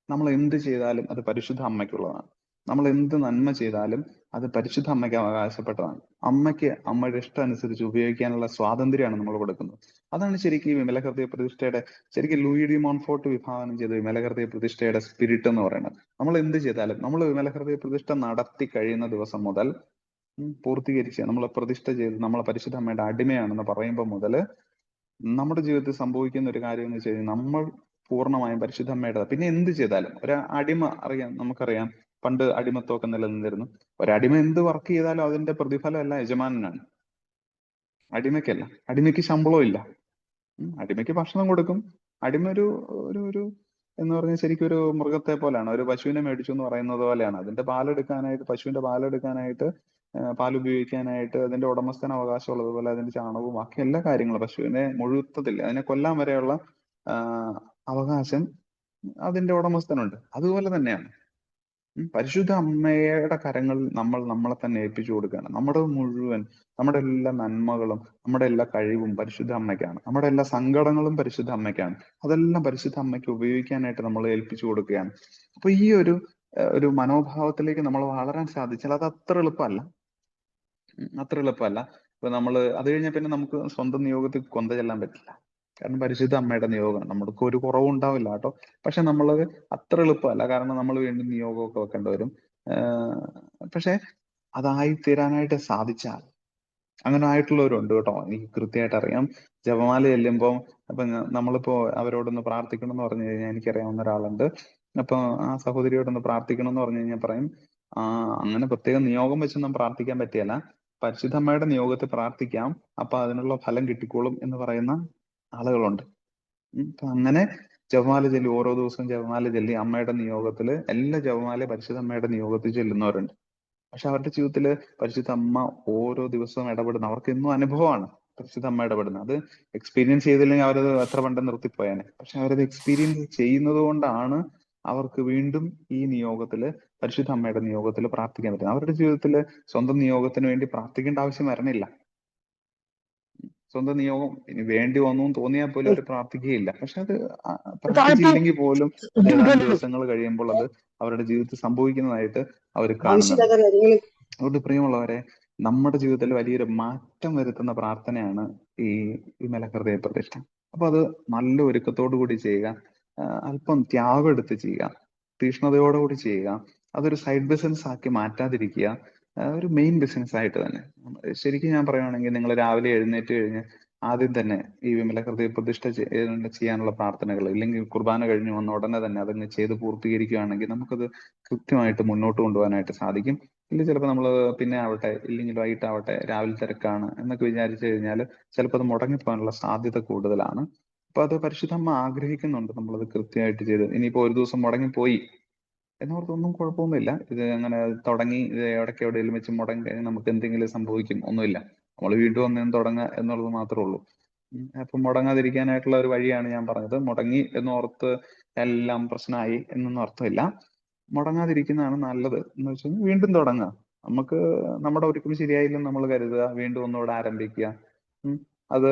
നമ്മൾ എന്ത് ചെയ്താലും അത് പരിശുദ്ധ അമ്മയ്ക്കുള്ളതാണ്. നമ്മൾ എന്ത് നന്മ ചെയ്താലും അത് പരിശുദ്ധ അമ്മയ്ക്ക് അവകാശപ്പെട്ടതാണ്. അമ്മയ്ക്ക് അമ്മയുടെ ഇഷ്ടം അനുസരിച്ച് ഉപയോഗിക്കാനുള്ള സ്വാതന്ത്ര്യമാണ് നമ്മൾ കൊടുക്കുന്നത്. അതാണ് ശരിക്കും ഈ വിമല ഹൃദയ പ്രതിഷ്ഠയുടെ, ശരിക്കും ലൂയി ഡി മോൺഫോർട്ട് വിഭാവനം ചെയ്ത വിമല ഹൃദയ പ്രതിഷ്ഠയുടെ സ്പിരിറ്റ് എന്ന് പറയുന്നത്. നമ്മൾ എന്ത് ചെയ്താലും, നമ്മൾ വിമല ഹൃദയ പ്രതിഷ്ഠ നടത്തി കഴിയുന്ന ദിവസം മുതൽ പൂർത്തീകരിച്ച് നമ്മളെ പ്രതിഷ്ഠ ചെയ്ത് നമ്മളെ പരിശുദ്ധ അമ്മയുടെ അടിമയാണെന്ന് പറയുമ്പോൾ മുതൽ നമ്മുടെ ജീവിതത്തിൽ സംഭവിക്കുന്ന ഒരു കാര്യം എന്ന് വെച്ച് കഴിഞ്ഞാൽ നമ്മൾ പൂർണ്ണമായും പരിശുദ്ധ അമ്മയുടെ. പിന്നെ എന്ത് ചെയ്താലും ഒരു അടിമ നമുക്കറിയാം പണ്ട് അടിമത്വമൊക്കെ നിലനിന്നിരുന്നു. ഒരടിമ എന്ത് വർക്ക് ചെയ്താലും അതിന്റെ പ്രതിഫലം എല്ലാം യജമാനാണ്, അടിമയ്ക്കല്ല. അടിമയ്ക്ക് ശമ്പളവും ഇല്ല. അടിമയ്ക്ക് ഭക്ഷണം കൊടുക്കും. അടിമ ഒരു ഒരു ഒരു എന്ന് പറഞ്ഞാൽ ശരിക്കും ഒരു മൃഗത്തെ പോലെയാണ്. ഒരു പശുവിനെ മേടിച്ചു എന്ന് പറയുന്നത് പോലെയാണ്. അതിന്റെ പാലെടുക്കാനായിട്ട്, പശുവിന്റെ പാലെടുക്കാനായിട്ട്, പാൽ ഉപയോഗിക്കാനായിട്ട് അതിന്റെ ഉടമസ്ഥന് അവകാശമുള്ളതുപോലെ അതിന്റെ ചാണകവും ബാക്കി എല്ലാ കാര്യങ്ങളും, പശുവിനെ മുഴുത്തതില്ല, അതിനെ കൊല്ലാൻ വരെയുള്ള അവകാശം അതിന്റെ ഉടമസ്ഥനുണ്ട്. അതുപോലെ തന്നെയാണ് പരിശുദ്ധ അമ്മയുടെ കരങ്ങളിൽ നമ്മൾ നമ്മളെ തന്നെ ഏൽപ്പിച്ചു കൊടുക്കുകയാണ്. നമ്മുടെ മുഴുവൻ, നമ്മുടെ എല്ലാ നന്മകളും നമ്മുടെ എല്ലാ കഴിവും പരിശുദ്ധ അമ്മയ്ക്കാണ്. നമ്മുടെ എല്ലാ സങ്കടങ്ങളും പരിശുദ്ധ അമ്മയ്ക്കാണ്. അതെല്ലാം പരിശുദ്ധ അമ്മയ്ക്ക് ഉപയോഗിക്കാനായിട്ട് നമ്മൾ ഏൽപ്പിച്ചു കൊടുക്കുകയാണ്. അപ്പൊ ഈ ഒരു മനോഭാവത്തിലേക്ക് നമ്മൾ വളരാൻ സാധിച്ചാൽ അത് അത്ര എളുപ്പമല്ല. ഇപ്പൊ നമ്മൾ അത് കഴിഞ്ഞാൽ പിന്നെ നമുക്ക് സ്വന്തം നിയോഗത്തിൽ കൊന്ത ചെല്ലാൻ പറ്റില്ല. കാരണം പരിശുദ്ധ അമ്മയുടെ നിയോഗമാണ്. നമുക്ക് ഒരു കുറവും ഉണ്ടാവില്ല കേട്ടോ. പക്ഷെ നമ്മൾ അത്ര എളുപ്പമല്ല. കാരണം നമ്മൾ വീണ്ടും നിയോഗമൊക്കെ വെക്കേണ്ടി വരും. പക്ഷെ അതായി തീരാനായിട്ട് സാധിച്ചാൽ, അങ്ങനെ ആയിട്ടുള്ളവരുണ്ട് കേട്ടോ. എനിക്ക് കൃത്യമായിട്ട് അറിയാം. ജപമാല ചെല്ലുമ്പോൾ അപ്പൊ നമ്മളിപ്പോ അവരോടൊന്ന് പ്രാർത്ഥിക്കണം എന്ന് പറഞ്ഞു കഴിഞ്ഞാൽ, എനിക്കറിയാവുന്ന ഒരാളുണ്ട്. അപ്പൊ ആ സഹോദരിയോടൊന്ന് പ്രാർത്ഥിക്കണം എന്ന് പറഞ്ഞു കഴിഞ്ഞാൽ പറയും, അങ്ങനെ പ്രത്യേകം നിയോഗം വെച്ചൊന്നും പ്രാർത്ഥിക്കാൻ പറ്റിയല്ല, പരിശുദ്ധമ്മയുടെ നിയോഗത്തിൽ പ്രാർത്ഥിക്കാം, അപ്പൊ അതിനുള്ള ഫലം കിട്ടിക്കോളും എന്ന് പറയുന്ന ആളുകളുണ്ട്. അപ്പൊ അങ്ങനെ ജപമാല ചൊല്ലി, ഓരോ ദിവസവും ജപമാല ചൊല്ലി അമ്മയുടെ നിയോഗത്തില്, എല്ലാ ജപമാല പരിശുദ്ധ അമ്മയുടെ നിയോഗത്തിൽ ചെല്ലുന്നവരുണ്ട്. പക്ഷെ അവരുടെ ജീവിതത്തില് പരിശുദ്ധ അമ്മ ഓരോ ദിവസവും ഇടപെടുന്ന, അവർക്ക് എന്നും അനുഭവമാണ് പരിശുദ്ധ അമ്മ ഇടപെടുന്നത്. അത് എക്സ്പീരിയൻസ് ചെയ്തില്ലെങ്കിൽ അവരത് എത്ര പണ്ട് നിർത്തിപ്പോയാനെ. പക്ഷെ അവരത് എക്സ്പീരിയൻസ് ചെയ്യുന്നത് കൊണ്ടാണ് അവർക്ക് വീണ്ടും ഈ നിയോഗത്തില്, പരിശുദ്ധ അമ്മയുടെ നിയോഗത്തിൽ പ്രാർത്ഥിക്കാൻ പറ്റുന്നത്. അവരുടെ ജീവിതത്തില് സ്വന്തം നിയോഗത്തിന് വേണ്ടി പ്രാർത്ഥിക്കേണ്ട ആവശ്യം വരണില്ല. സ്വന്തം നിയോഗം ഇനി വേണ്ടി വന്നു എന്ന് തോന്നിയാൽ പോലും അവർ പ്രാർത്ഥിക്കുകയില്ല. പക്ഷെ അത് പ്രാർത്ഥിച്ചില്ലെങ്കിൽ പോലും ഏതാനും ദിവസങ്ങൾ കഴിയുമ്പോൾ അത് അവരുടെ ജീവിതത്തിൽ സംഭവിക്കുന്നതായിട്ട് അവർ കാണുന്നുണ്ട്. അതുകൊണ്ട് പ്രിയമുള്ളവരെ, നമ്മുടെ ജീവിതത്തിൽ വലിയൊരു മാറ്റം വരുത്തുന്ന പ്രാർത്ഥനയാണ് ഈ വിമല ഹൃദയ പ്രതിഷ്ഠ. അപ്പൊ അത് നല്ല ഒരുക്കത്തോടു കൂടി ചെയ്യുക, അല്പം ത്യാഗം എടുത്ത് ചെയ്യുക, തീഷ്ണതയോടുകൂടി ചെയ്യുക. അതൊരു സൈഡ് ബിസിനസ് ആക്കി മാറ്റാതിരിക്കുക, ഒരു മെയിൻ ബിസിനസ് ആയിട്ട് തന്നെ. ശരിക്കും ഞാൻ പറയുകയാണെങ്കിൽ, നിങ്ങൾ രാവിലെ എഴുന്നേറ്റ് കഴിഞ്ഞ് ആദ്യം തന്നെ ഈ വിമല ഹൃദയ പ്രതിഷ്ഠ ചെയ്യാനുള്ള പ്രാർത്ഥനകൾ, ഇല്ലെങ്കിൽ കുർബാന കഴിഞ്ഞ് വന്ന ഉടനെ തന്നെ അതങ്ങ് ചെയ്ത് പൂർത്തീകരിക്കുകയാണെങ്കിൽ നമുക്കത് കൃത്യമായിട്ട് മുന്നോട്ട് കൊണ്ടുപോകാനായിട്ട് സാധിക്കും. ഇല്ലെങ്കിൽ ചിലപ്പോൾ നമ്മൾ പിന്നെ ആവട്ടെ, ഇല്ലെങ്കിൽ വൈകിട്ടാവട്ടെ, രാവിലെ തിരക്കാണ് എന്നൊക്കെ വിചാരിച്ചു കഴിഞ്ഞാൽ ചിലപ്പോൾ അത് മുടങ്ങിപ്പോകാനുള്ള സാധ്യത കൂടുതലാണ്. അപ്പൊ അത് പരിശുദ്ധമ്മ ആഗ്രഹിക്കുന്നുണ്ട് നമ്മളത് കൃത്യമായിട്ട് ചെയ്ത്. ഇനിയിപ്പോ ഒരു ദിവസം മുടങ്ങിപ്പോയി എന്നോർത്തൊന്നും കുഴപ്പമൊന്നുമില്ല. ഇത് അങ്ങനെ തുടങ്ങി ഇത് എവിടേക്ക് എവിടെയെങ്കിലും വെച്ച് മുടങ്ങി കഴിഞ്ഞാൽ നമുക്ക് എന്തെങ്കിലും സംഭവിക്കും, ഒന്നുമില്ല. നമ്മൾ വീണ്ടും ഒന്നും തുടങ്ങുക എന്നുള്ളത് മാത്രമേ ഉള്ളൂ. അപ്പൊ മുടങ്ങാതിരിക്കാനായിട്ടുള്ള ഒരു വഴിയാണ് ഞാൻ പറഞ്ഞത്. മുടങ്ങി എന്നോർത്ത് എല്ലാം പ്രശ്നമായി എന്നൊന്നും അർത്ഥമില്ല. മുടങ്ങാതിരിക്കുന്നതാണ് നല്ലത്. എന്ന് വെച്ചാൽ വീണ്ടും തുടങ്ങുക. നമുക്ക് നമ്മുടെ ഒരുക്കം ശരിയായില്ലെന്ന് നമ്മൾ കരുതുക, വീണ്ടും ഒന്നുകൂടെ ആരംഭിക്കുക. അത്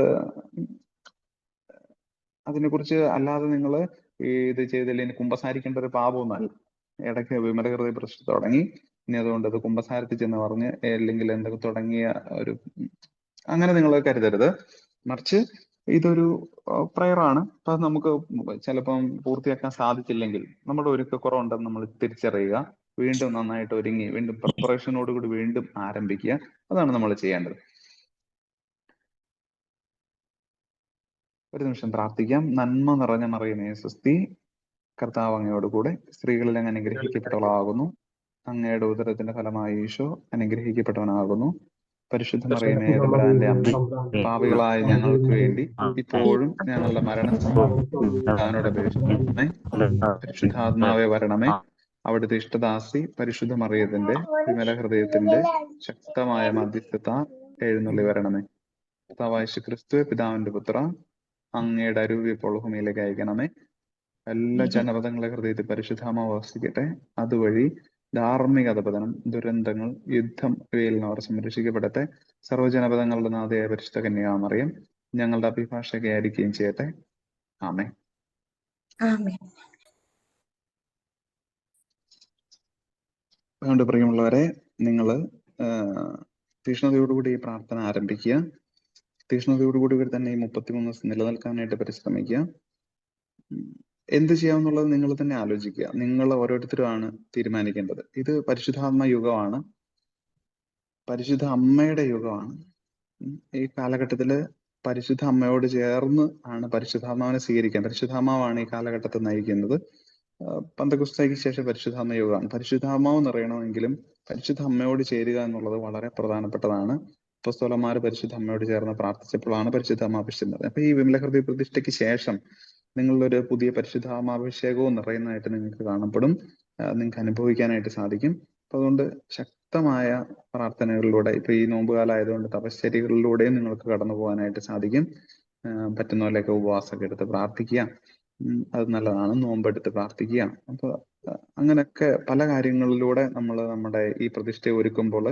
അതിനെക്കുറിച്ച് അല്ലാതെ നിങ്ങൾ ഇത് ചെയ്തില്ല ഇനി കുമ്പസാരിക്കേണ്ട ഒരു പാപമൊന്നുമല്ല. ഇടയ്ക്ക് വിമലഹൃദയ പ്രശ്നം തുടങ്ങി, ഇനി അതുകൊണ്ട് അത് കുമ്പസാരത്തിൽ ചെന്ന് പറഞ്ഞ് അല്ലെങ്കിൽ എന്തൊക്കെ തുടങ്ങിയ ഒരു അങ്ങനെ നിങ്ങൾ കരുതരുത്. മറിച്ച് ഇതൊരു പ്രയറാണ്. അപ്പൊ നമുക്ക് ചിലപ്പം പൂർത്തിയാക്കാൻ സാധിച്ചില്ലെങ്കിൽ നമ്മുടെ ഒരുക്കക്കുറവുണ്ടെന്ന് നമ്മൾ തിരിച്ചറിയുക, വീണ്ടും നന്നായിട്ട് ഒരുങ്ങി വീണ്ടും പ്രിപ്പറേഷനോടുകൂടി വീണ്ടും ആരംഭിക്കുക. അതാണ് നമ്മൾ ചെയ്യേണ്ടത്. ഒരു നിമിഷം പ്രാർത്ഥിക്കാം. നന്മ നിറഞ്ഞ മറിയമേ സ്വസ്തി, കർത്താവ് അങ്ങയോട് കൂടെ സ്ത്രീകളിൽ അങ്ങ് അനുഗ്രഹിക്കപ്പെട്ടവളാകുന്നു. അങ്ങയുടെ ഉദരത്തിന്റെ ഫലമായി ഈശോ അനുഗ്രഹിക്കപ്പെട്ടവനാകുന്നു. പരിശുദ്ധ മറിയമേ തമ്പുരാന്റെ അമ്മ, പാപികളായ ഞങ്ങൾക്ക് വേണ്ടി ഇപ്പോഴും ഞങ്ങളുടെ മരണസമയത്ത് അപേക്ഷിക്കണമേ. പരിശുദ്ധാത്മാവെ വരണമേ. അവിടുത്തെ ഇഷ്ടദാസി പരിശുദ്ധ മറിയത്തിന്റെ വിമല ഹൃദയത്തിന്റെ ശക്തമായ മധ്യസ്ഥത്താൽ എഴുന്നള്ളി വരണമേ. കർത്താവായ യേശു ക്രിസ്തുവേ, പിതാവിന്റെ പുത്ര, അങ്ങയുടെ അരൂപി ഇപ്പോൾ ഭൂമിയിലേക്ക് അയക്കണമേ. എല്ലാ ജനപദങ്ങളെ ഹൃദയത്തിൽ പരിശുദ്ധാത്മാവ് വസിക്കട്ടെ. അതുവഴി ധാർമ്മിക അധപതനം, ദുരന്തങ്ങൾ, യുദ്ധം ഇവയിൽ നിന്ന് അവർ സംരക്ഷിക്കപ്പെടട്ടെ. സർവ്വജനപദങ്ങളുടെ നാഥയായ പരിശുദ്ധ കന്യകാമറിയം ഞങ്ങളുടെ അഭിഭാഷകയായിരിക്കുകയും ചെയ്യട്ടെ. ആമേൻ. അതുകൊണ്ട് പ്രിയമുള്ളവരെ, നിങ്ങൾ തീഷ്ണതയോടുകൂടി ഈ പ്രാർത്ഥന ആരംഭിക്കുക. തീഷ്ണതയോടുകൂടി തന്നെ ഈ 33 ദിവസം നിലനിൽക്കാനായിട്ട് പരിശ്രമിക്കുക. എന്ത് ചെയ്യാമെന്നുള്ളത് നിങ്ങൾ തന്നെ ആലോചിക്കുക. നിങ്ങൾ ഓരോരുത്തരുമാണ് തീരുമാനിക്കേണ്ടത്. ഇത് പരിശുദ്ധാത്മ യുഗമാണ്, പരിശുദ്ധ അമ്മയുടെ യുഗമാണ്. ഈ കാലഘട്ടത്തില് പരിശുദ്ധ അമ്മയോട് ചേർന്ന് ആണ് പരിശുദ്ധാത്മാവിനെ സ്വീകരിക്കാൻ. പരിശുദ്ധാത്മാവാണ് ഈ കാലഘട്ടത്തിൽ നയിക്കുന്നത്. പന്തക്കുസ്തയ്ക്ക് ശേഷം പരിശുദ്ധാത്മ യുഗമാണ്. പരിശുദ്ധാത്മാവ് നിറയണമെങ്കിലും പരിശുദ്ധ അമ്മയോട് ചേരുക എന്നുള്ളത് വളരെ പ്രധാനപ്പെട്ടതാണ്. അപ്പോസ്തലന്മാർ പരിശുദ്ധ അമ്മയോട് ചേർന്ന് പ്രാർത്ഥിച്ചപ്പോഴാണ് പരിശുദ്ധാത്മാഭിഷേകം. അപ്പൊ ഈ വിമല ഹൃദയ പ്രതിഷ്ഠയ്ക്ക് ശേഷം നിങ്ങളൊരു പുതിയ പരിശുദ്ധാത്മാഭിഷേകവും നിറയുന്നതായിട്ട് നിങ്ങൾക്ക് കാണപ്പെടും, നിങ്ങൾക്ക് അനുഭവിക്കാനായിട്ട് സാധിക്കും. അപ്പൊ അതുകൊണ്ട് ശക്തമായ പ്രാർത്ഥനകളിലൂടെ, ഇപ്പൊ ഈ നോമ്പുകാലമായതുകൊണ്ട് തപശ്ചര്യകളിലൂടെയും നിങ്ങൾക്ക് കടന്നു പോകാനായിട്ട് സാധിക്കും. പറ്റുന്ന പോലെയൊക്കെ ഉപവാസമൊക്കെ എടുത്ത് പ്രാർത്ഥിക്കുക, അത് നല്ലതാണ്. നോമ്പെടുത്ത് പ്രാർത്ഥിക്കുക. അപ്പൊ അങ്ങനെയൊക്കെ പല കാര്യങ്ങളിലൂടെ നമ്മൾ നമ്മുടെ ഈ പ്രതിഷ്ഠയെ ഒരുക്കുമ്പോൾ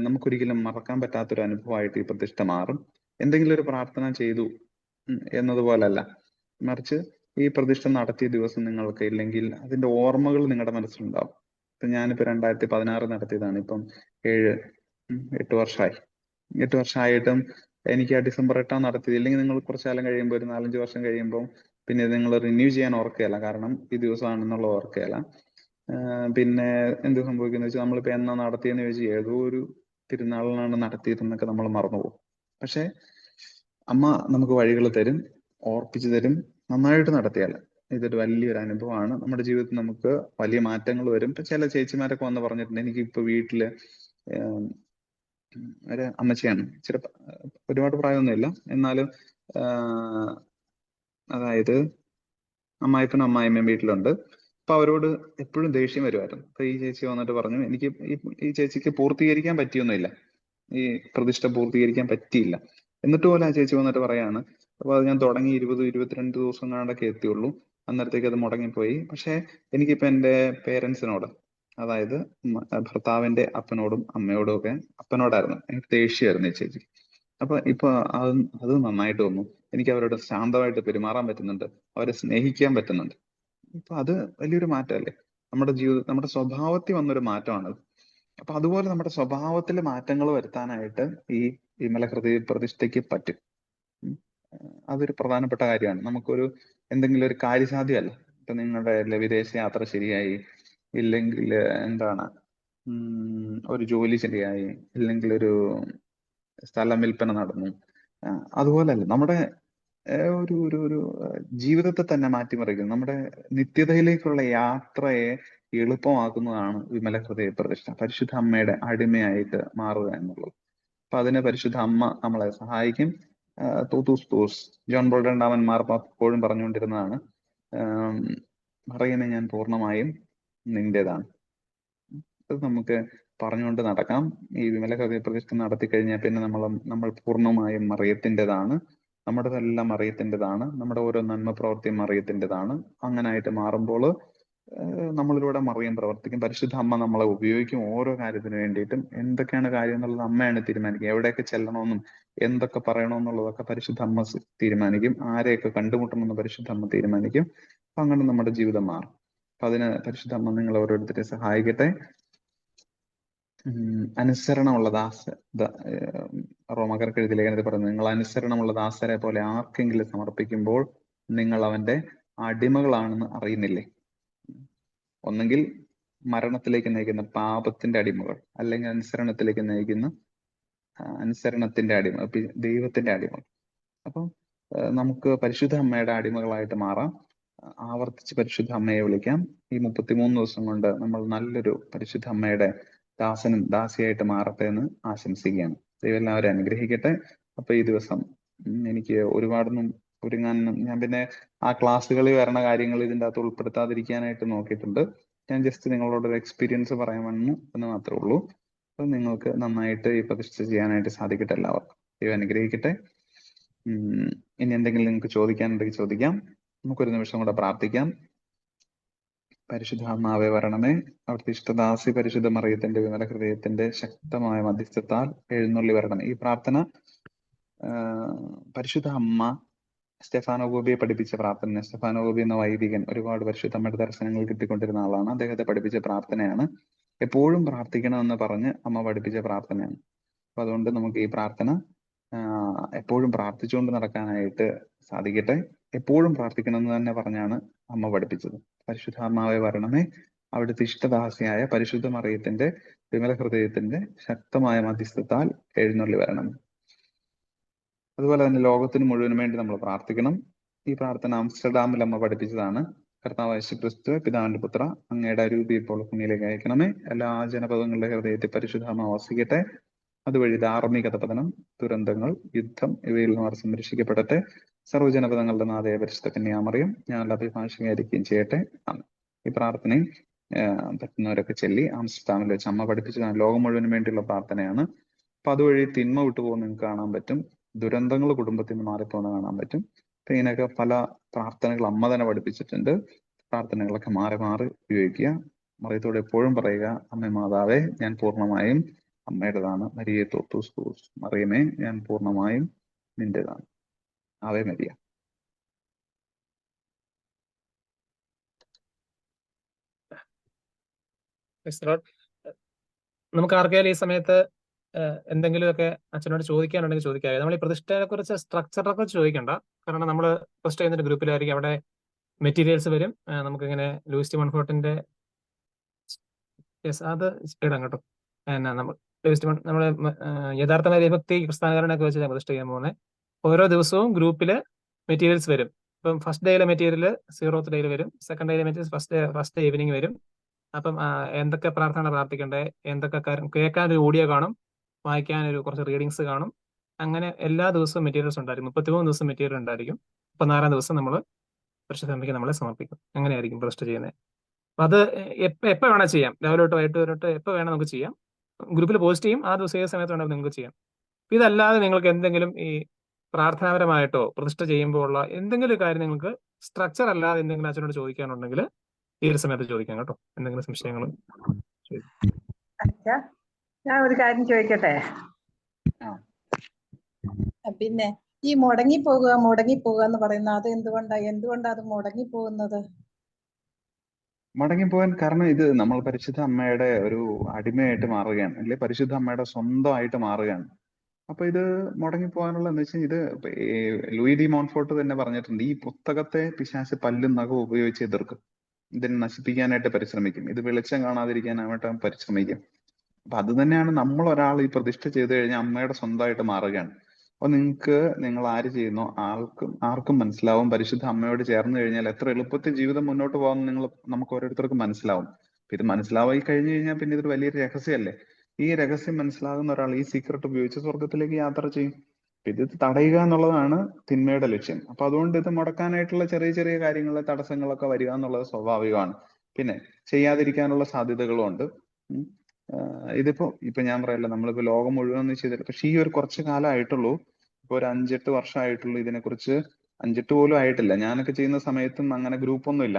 നമുക്കൊരിക്കലും മറക്കാൻ പറ്റാത്തൊരു അനുഭവമായിട്ട് ഈ പ്രതിഷ്ഠ മാറും. എന്തെങ്കിലും ഒരു പ്രാർത്ഥന ചെയ്തു എന്നതുപോലല്ല, മറിച്ച് ഈ പ്രതിഷ്ഠ നടത്തിയ ദിവസം നിങ്ങൾക്ക് ഇല്ലെങ്കിൽ അതിന്റെ ഓർമ്മകൾ നിങ്ങളുടെ മനസ്സിലുണ്ടാവും. ഇപ്പൊ ഞാനിപ്പോ 2016 നടത്തിയതാണ്. ഇപ്പം 8 വർഷമായി. 8 വർഷമായിട്ടും എനിക്ക് ആ ഡിസംബർ 8 നടത്തിയത്. ഇല്ലെങ്കിൽ നിങ്ങൾ കുറച്ചു കാലം കഴിയുമ്പോൾ, ഒരു 4-5 വർഷം കഴിയുമ്പോൾ പിന്നെ നിങ്ങൾ റിന്യൂ ചെയ്യാൻ ഓർക്കുകയില്ല, കാരണം ഈ ദിവസമാണെന്നുള്ള ഓർക്കുകയില്ല. പിന്നെ എന്ത് സംഭവിക്കുന്ന വെച്ചാൽ നമ്മളിപ്പോ എന്നാ നടത്തിയെന്ന് ചോദിച്ചാൽ ഏതോ ഒരു തിരുനാളിനാണ് നടത്തിയതെന്നൊക്കെ നമ്മൾ മറന്നുപോകും. പക്ഷെ അമ്മ നമുക്ക് വഴികൾ തരും, ഓർപ്പിച്ചു തരും. നന്നായിട്ട് നടത്തിയാൽ ഇതൊരു വലിയൊരു അനുഭവമാണ്. നമ്മുടെ ജീവിതത്തിൽ നമുക്ക് വലിയ മാറ്റങ്ങൾ വരും. ഇപ്പൊ ചില ചേച്ചിമാരൊക്കെ വന്ന് പറഞ്ഞിട്ടുണ്ട്, എനിക്ക് ഇപ്പൊ വീട്ടില് ഒരു അമ്മച്ചിയാണ്, ഒരുപാട് പ്രായമൊന്നുമില്ല, എന്നാലും അതായത് അമ്മായിപ്പനും അമ്മായിമ്മയും വീട്ടിലുണ്ട്. അപ്പൊ അവരോട് എപ്പോഴും ദേഷ്യം വരുമായിരുന്നു. അപ്പൊ ഈ ചേച്ചി വന്നിട്ട് പറഞ്ഞു, എനിക്ക് ഈ ചേച്ചിക്ക് പൂർത്തീകരിക്കാൻ പറ്റിയൊന്നുമില്ല, ഈ പ്രതിഷ്ഠ പൂർത്തീകരിക്കാൻ പറ്റിയില്ല. എന്നിട്ട് പോലെ ആ ചേച്ചി വന്നിട്ട് പറയാണ്, അപ്പൊ അത് ഞാൻ തുടങ്ങി 20-22 ദിവസം കണ്ടൊക്കെ എത്തിയുള്ളൂ, അന്നേരത്തേക്ക് അത് മുടങ്ങിപ്പോയി. പക്ഷെ എനിക്കിപ്പോ എന്റെ പേരൻസിനോട്, അതായത് ഭർത്താവിന്റെ അപ്പനോടും അമ്മയോടും ഒക്കെ, അപ്പനോടായിരുന്നു എനിക്ക് ദേഷ്യമായിരുന്നു ഈ ചേച്ചി. അപ്പൊ ഇപ്പൊ അത് നന്നായിട്ട് വന്നു. എനിക്ക് അവരോട് ശാന്തമായിട്ട് പെരുമാറാൻ പറ്റുന്നുണ്ട്, അവരെ സ്നേഹിക്കാൻ പറ്റുന്നുണ്ട്. ഇപ്പൊ അത് വലിയൊരു മാറ്റമല്ലേ. നമ്മുടെ ജീവിതം, നമ്മുടെ സ്വഭാവത്തിൽ വന്നൊരു മാറ്റമാണത്. അപ്പൊ അതുപോലെ നമ്മുടെ സ്വഭാവത്തിൽ മാറ്റങ്ങൾ വരുത്താനായിട്ട് ഈ വിമല ഹൃദയ പ്രതിഷ്ഠയ്ക്ക് പറ്റും. അതൊരു പ്രധാനപ്പെട്ട കാര്യമാണ്. നമുക്കൊരു എന്തെങ്കിലും ഒരു കാര്യസാധ്യമല്ല. ഇപ്പൊ നിങ്ങളുടെ വിദേശ യാത്ര ശരിയായി, ഇല്ലെങ്കിൽ എന്താണ് ഒരു ജോലി ശരിയായി, ഇല്ലെങ്കിൽ ഒരു സ്ഥലം വിൽപ്പന നടന്നു, അതുപോലല്ല നമ്മുടെ ഒരു ഒരു ഒരു ജീവിതത്തെ തന്നെ മാറ്റിമറിക്കുന്നു. നമ്മുടെ നിത്യതയിലേക്കുള്ള യാത്രയെ എളുപ്പമാക്കുന്നതാണ് വിമല ഹൃദയ പ്രതിഷ്ഠ, പരിശുദ്ധ അമ്മയുടെ അടിമയായിട്ട് മാറുക എന്നുള്ളത്. അപ്പൊ അതിന് പരിശുദ്ധ അമ്മ നമ്മളെ സഹായിക്കും. തൂത്തൂസ് തൂസ്, ജോൺ ബോൾ രണ്ടാമൻ മാർപ്പാപ്പ എപ്പോഴും പറഞ്ഞുകൊണ്ടിരുന്നതാണ്, പറയുന്നത് ഞാൻ പൂർണ്ണമായും നിന്റേതാണ്. അത് നമുക്ക് പറഞ്ഞുകൊണ്ട് നടക്കാം. ഈ വിമല ഹൃദയ പ്രതിഷ്ഠ നടത്തി കഴിഞ്ഞാൽ പിന്നെ നമ്മൾ പൂർണ്ണമായും മറിയത്തിൻ്റെതാണ്. നമ്മുടെതെല്ലാം മറിയത്തിൻ്റെതാണ്. നമ്മുടെ ഓരോ നന്മ പ്രവൃത്തിയും മറിയത്തിൻ്റെതാണ്. അങ്ങനായിട്ട് മാറുമ്പോൾ നമ്മളിലൂടെ മറിയം പ്രവർത്തിക്കും. പരിശുദ്ധ അമ്മ നമ്മളെ ഉപയോഗിക്കും ഓരോ കാര്യത്തിന് വേണ്ടിയിട്ടും. എന്തൊക്കെയാണ് കാര്യം എന്നുള്ളത് അമ്മയാണ് തീരുമാനിക്കുക. എവിടെയൊക്കെ ചെല്ലണമെന്നും എന്തൊക്കെ പറയണമെന്നുള്ളതൊക്കെ പരിശുദ്ധ അമ്മ തീരുമാനിക്കും. ആരെയൊക്കെ കണ്ടുമുട്ടണമെന്ന് പരിശുദ്ധ അമ്മ തീരുമാനിക്കും. അപ്പൊ അങ്ങനെ നമ്മുടെ ജീവിതം മാറും. അപ്പൊ അതിന് പരിശുദ്ധ അമ്മ നിങ്ങൾ ഓരോരുത്തരെ സഹായിക്കട്ടെ. അനുസരണമുള്ള റോമാക്കാർക്ക് എഴുതിയ ലേഖനത്തിൽ പറയുന്നത്, നിങ്ങൾ അനുസരണമുള്ള ദാസരെ പോലെ ആർക്കെങ്കിലും സമർപ്പിക്കുമ്പോൾ നിങ്ങൾ അവന്റെ അടിമകളാണെന്ന് അറിയുന്നില്ലേ? ഒന്നെങ്കിൽ മരണത്തിലേക്ക് നയിക്കുന്ന പാപത്തിന്റെ അടിമകൾ, അല്ലെങ്കിൽ അനുസരണത്തിലേക്ക് നയിക്കുന്ന അനുസരണത്തിന്റെ അടിമ, ദൈവത്തിന്റെ അടിമകൾ. അപ്പം നമുക്ക് പരിശുദ്ധ അമ്മയുടെ അടിമകളായിട്ട് മാറാം. ആവർത്തിച്ച് പരിശുദ്ധ അമ്മയെ വിളിക്കാം. ഈ 33 ദിവസം കൊണ്ട് നമ്മൾ നല്ലൊരു പരിശുദ്ധ അമ്മയുടെ ദാസനും ദാസിയായിട്ട് മാറട്ടെ എന്ന് ആശംസിക്കുകയാണ്. ദൈവം എല്ലാവരും അനുഗ്രഹിക്കട്ടെ. അപ്പൊ ഈ ദിവസം എനിക്ക് ഒരുപാടൊന്നും ഒരുങ്ങാനൊന്നും, ഞാൻ പിന്നെ ആ ക്ലാസ്സുകളിൽ വരണ കാര്യങ്ങൾ ഇതിൻ്റെ അകത്ത് ഉൾപ്പെടുത്താതിരിക്കാനായിട്ട് നോക്കിയിട്ടുണ്ട്. ഞാൻ ജസ്റ്റ് നിങ്ങളോടൊരു എക്സ്പീരിയൻസ് പറയാൻ വന്നു എന്ന് മാത്രമേ ഉള്ളൂ. അപ്പൊ നിങ്ങൾക്ക് നന്നായിട്ട് ഈ പ്രതിഷ്ഠ ചെയ്യാനായിട്ട് സാധിക്കട്ടെ എല്ലാവർക്കും. ദൈവം അനുഗ്രഹിക്കട്ടെ. ഇനി എന്തെങ്കിലും നിങ്ങൾക്ക് ചോദിക്കാനുണ്ടെങ്കിൽ ചോദിക്കാം. നമുക്കൊരു നിമിഷം കൂടെ പ്രാർത്ഥിക്കാം. പരിശുദ്ധാത്മാവേ വരണമേ, അവിടുത്തെ ഇഷ്ടദാസി പരിശുദ്ധ മറിയത്തിന്റെ വിമല ഹൃദയത്തിന്റെ ശക്തമായ മധ്യസ്ഥത്താൽ എഴുന്നള്ളി വരണമേ. ഈ പ്രാർത്ഥന പരിശുദ്ധ അമ്മ സ്റ്റെഫാനോ ഗോപിയെ പഠിപ്പിച്ച പ്രാർത്ഥന. സ്റ്റെഫാനോ ഗോപി എന്ന വൈദികൻ ഒരുപാട് പരിശുദ്ധ അമ്മയുടെ ദർശനങ്ങൾ കിട്ടിക്കൊണ്ടിരുന്ന ആളാണ്. അദ്ദേഹത്തെ പഠിപ്പിച്ച പ്രാർത്ഥനയാണ്. എപ്പോഴും പ്രാർത്ഥിക്കണമെന്ന് പറഞ്ഞ് അമ്മ പഠിപ്പിച്ച പ്രാർത്ഥനയാണ്. അപ്പൊ അതുകൊണ്ട് നമുക്ക് ഈ പ്രാർത്ഥന എപ്പോഴും പ്രാർത്ഥിച്ചുകൊണ്ട് നടക്കാനായിട്ട് സാധിക്കട്ടെ. എപ്പോഴും പ്രാർത്ഥിക്കണമെന്ന് തന്നെ പറഞ്ഞാണ് അമ്മ പഠിപ്പിച്ചത്. പരിശുദ്ധാത്മാവേ വരണമേ, അവിടുത്തെ ഇഷ്ടദാസിയായ പരിശുദ്ധ മറിയത്തിന്റെ വിമല ഹൃദയത്തിന്റെ ശക്തമായ മധ്യസ്ഥത്താൽ എഴുന്നള്ളി വരണം. അതുപോലെ തന്നെ ലോകത്തിന് മുഴുവനും വേണ്ടി നമ്മൾ പ്രാർത്ഥിക്കണം. ഈ പ്രാർത്ഥന ആംസ്റ്റർഡാമിൽ അമ്മ പഠിപ്പിച്ചതാണ്. കർത്താവ് യേശുക്രിസ്തുവേ, പിതാവിന്റെ പുത്ര, അങ്ങയുടെ അരൂപി ഇപ്പോൾ ഭൂമിയിലേക്ക് അയക്കണമേ. എല്ലാ ജനപദങ്ങളുടെ ഹൃദയത്തിൽ പരിശുദ്ധാത്മ വസിക്കട്ടെ. അതുവഴി ധാർമ്മികത പതനം, ദുരന്തങ്ങൾ, യുദ്ധം ഇവയിൽ നിന്ന് അവർ സംരക്ഷിക്കപ്പെടട്ടെ. സർവ്വജനപദങ്ങളുടെ നാഥയായ പരിശുദ്ധ കന്യാമറിയം ഞാൻ അഭിഭാഷകയായിരിക്കുകയും ചെയ്യട്ടെ. ഈ പ്രാർത്ഥനയും പറ്റുന്നവരൊക്കെ ചൊല്ലി ആംസ്റ്റർഡാമിൽ വെച്ച് അമ്മ പഠിപ്പിച്ചതാണ്. ലോകം മുഴുവനും വേണ്ടിയുള്ള പ്രാർത്ഥനയാണ്. അപ്പൊ അതുവഴി തിന്മ വിട്ടുപോകുന്ന നിങ്ങൾക്ക് കാണാൻ പറ്റും. ദുരന്തങ്ങൾ കുടുംബത്തിൽ നിന്ന് മാറിപ്പോകുന്ന കാണാൻ പറ്റും. അപ്പൊ ഇതിനൊക്കെ പല പ്രാർത്ഥനകൾ അമ്മ തന്നെ പഠിപ്പിച്ചിട്ടുണ്ട്. പ്രാർത്ഥനകളൊക്കെ മാറി മാറി ഉപയോഗിക്കുക. മറിയത്തോട് എപ്പോഴും പറയുക, അമ്മേ മാതാവേ, ഞാൻ പൂർണ്ണമായും അമ്മയുടേതാണ്. മരിയെ തോത്തൂസ് മറിയമേ, ഞാൻ പൂർണ്ണമായും നിന്റേതാണ്. Ave Maria. നമുക്ക് ആർക്കെങ്കിലും ഈ സമയത്ത് എന്തെങ്കിലുമൊക്കെ അച്ഛനോട് ചോദിക്കാനുണ്ടെങ്കിൽ ചോദിക്കാം. നമ്മൾ ഈ പ്രതിഷ്ഠയെ കുറിച്ച് സ്ട്രക്ചറിനെ കുറിച്ച് ചോദിക്കണ്ട. കാരണം നമ്മൾ പ്രതിഷ്ഠ ചെയ്യുന്ന ഗ്രൂപ്പിലായിരിക്കും. അവിടെ മെറ്റീരിയൽസ് വരും. നമുക്കിങ്ങനെ ലൂയിസ് മൺഫോർട്ടിന്റെ അത് ഇടാം കേട്ടോ. നമ്മൾ നമ്മുടെ യഥാർത്ഥ ദൈവഭക്തി ക്രിസ്ത്യാനികരണൊക്കെ വെച്ച് പ്രതിഷ്ഠ ചെയ്യാൻ പോകുന്നത്. ഓരോ ദിവസവും ഗ്രൂപ്പില് മെറ്റീരിയൽസ് വരും. ഇപ്പം ഫസ്റ്റ് ഡേയിലെ മെറ്റീരിയൽ 0th ഡേയിൽ വരും. സെക്കൻഡ് ഡേയിലെ മെറ്റീരിയൽ ഫസ്റ്റ് ഡേ ഈവനിങ് വരും. അപ്പം എന്തൊക്കെ പ്രാർത്ഥന പ്രാർത്ഥിക്കണ്ടേ, എന്തൊക്കെ കാര്യം കേൾക്കാൻ ഒരു ഓഡിയോ കാണും, വായിക്കാൻ ഒരു കുറച്ച് റീഡിങ്സ് കാണും. അങ്ങനെ എല്ലാ ദിവസവും മെറ്റീരിയൽസ് ഉണ്ടായിരിക്കും. 33 ദിവസം മെറ്റീരിയൽ ഉണ്ടായിരിക്കും. 14ാം ദിവസം നമ്മൾ പരിശുദ്ധമ്മയ്ക്ക് നമ്മളെ സമർപ്പിക്കും. അങ്ങനെയായിരിക്കും പ്രതിഷ്ഠ ചെയ്യുന്നത്. അപ്പൊ അത് എപ്പോൾ വേണം ചെയ്യാം. രാവിലെ തൊട്ട് വൈകിട്ട് തൊട്ട് എപ്പോൾ വേണം നമുക്ക് ചെയ്യാം. ഗ്രൂപ്പിൽ പോസ്റ്റ് ചെയ്യും. ആ ദിവസം ഏത് സമയത്ത് വേണം നിങ്ങൾക്ക് ചെയ്യാം. ഇതല്ലാതെ നിങ്ങൾക്ക് എന്തെങ്കിലും ഈ പ്രാർത്ഥനാപരമായിട്ടോ പ്രതിഷ്ഠ ചെയ്യുമ്പോൾ ഉള്ള എന്തെങ്കിലും കാര്യം നിങ്ങൾക്ക് സ്ട്രക്ചർ അല്ലാതെ എന്തെങ്കിലും അച്ഛനോട് ചോദിക്കാനുണ്ടെങ്കിൽ ഈ ഒരു സമയത്ത് ചോദിക്കാം കേട്ടോ. എന്തെങ്കിലും സംശയങ്ങൾ ഞാൻ ഒരു കാര്യം ചോദിക്കട്ടെ? പിന്നെ ഈ മുടങ്ങിപ്പോകുക എന്ന് പറയുന്നത് അത് എന്തുകൊണ്ടാ അത് മുടങ്ങിപ്പോകുന്നത്? മടങ്ങിപ്പോകാൻ കാരണം ഇത് നമ്മൾ പരിശുദ്ധ അമ്മയുടെ ഒരു അടിമയായിട്ട് മാറുകയാണ്, അല്ലെ പരിശുദ്ധ അമ്മയുടെ സ്വന്തമായിട്ട് മാറുകയാണ്. അപ്പൊ ഇത് മുടങ്ങിപ്പോകാനുള്ള എന്ന് വെച്ചാൽ ഇത് ലൂയി ഡി മോൺഫോർട്ട് തന്നെ പറഞ്ഞിട്ടുണ്ട്, ഈ പുസ്തകത്തെ പിശാച് പല്ലും നഖവും ഉപയോഗിച്ച് എതിർക്കും, ഇതിനെ നശിപ്പിക്കാനായിട്ട് പരിശ്രമിക്കും, ഇത് വെളിച്ചം കാണാതിരിക്കാനായിട്ട് പരിശ്രമിക്കും. അപ്പൊ അത് തന്നെയാണ് നമ്മൾ ഒരാൾ ഈ പ്രതിഷ്ഠ ചെയ്തു കഴിഞ്ഞാൽ അമ്മയുടെ സ്വന്തമായിട്ട് മാറുകയാണ്. അപ്പൊ നിങ്ങൾ ആര് ചെയ്യുന്നോ ആർക്കും മനസ്സിലാവും പരിശുദ്ധ അമ്മയോട് ചേർന്ന് കഴിഞ്ഞാൽ എത്ര എളുപ്പത്തിൽ ജീവിതം മുന്നോട്ട് പോകാമെന്ന് നമുക്ക് ഓരോരുത്തർക്കും മനസ്സിലാവും. ഇത് മനസ്സിലാവായി കഴിഞ്ഞു കഴിഞ്ഞാൽ പിന്നെ ഇതൊരു വലിയൊരു രഹസ്യമല്ലേ. ഈ രഹസ്യം മനസ്സിലാകുന്ന ഒരാൾ ഈ സീക്രട്ട് ഉപയോഗിച്ച് സ്വർഗത്തിലേക്ക് യാത്ര ചെയ്യും. ഇത് തടയുക എന്നുള്ളതാണ് തിന്മയുടെ ലക്ഷ്യം. അപ്പൊ അതുകൊണ്ട് ഇത് മുടക്കാനായിട്ടുള്ള ചെറിയ ചെറിയ കാര്യങ്ങളിലെ തടസ്സങ്ങളൊക്കെ വരിക എന്നുള്ളത് സ്വാഭാവികമാണ്. പിന്നെ ചെയ്യാതിരിക്കാനുള്ള സാധ്യതകളും ഉണ്ട്. ഇപ്പൊ ഞാൻ പറയല്ല, നമ്മളിപ്പോ ലോകം മുഴുവൻ ചെയ്തില്ല, പക്ഷെ ഈ ഒരു കുറച്ച് കാലമായിട്ടുള്ളൂ, ഇപ്പൊ ഒരു 5-8 വർഷമായിട്ടുള്ളൂ ഇതിനെക്കുറിച്ച്. 5-8 പോലും ആയിട്ടില്ല. ഞാനൊക്കെ ചെയ്യുന്ന സമയത്തും അങ്ങനെ ഗ്രൂപ്പൊന്നും ഇല്ല.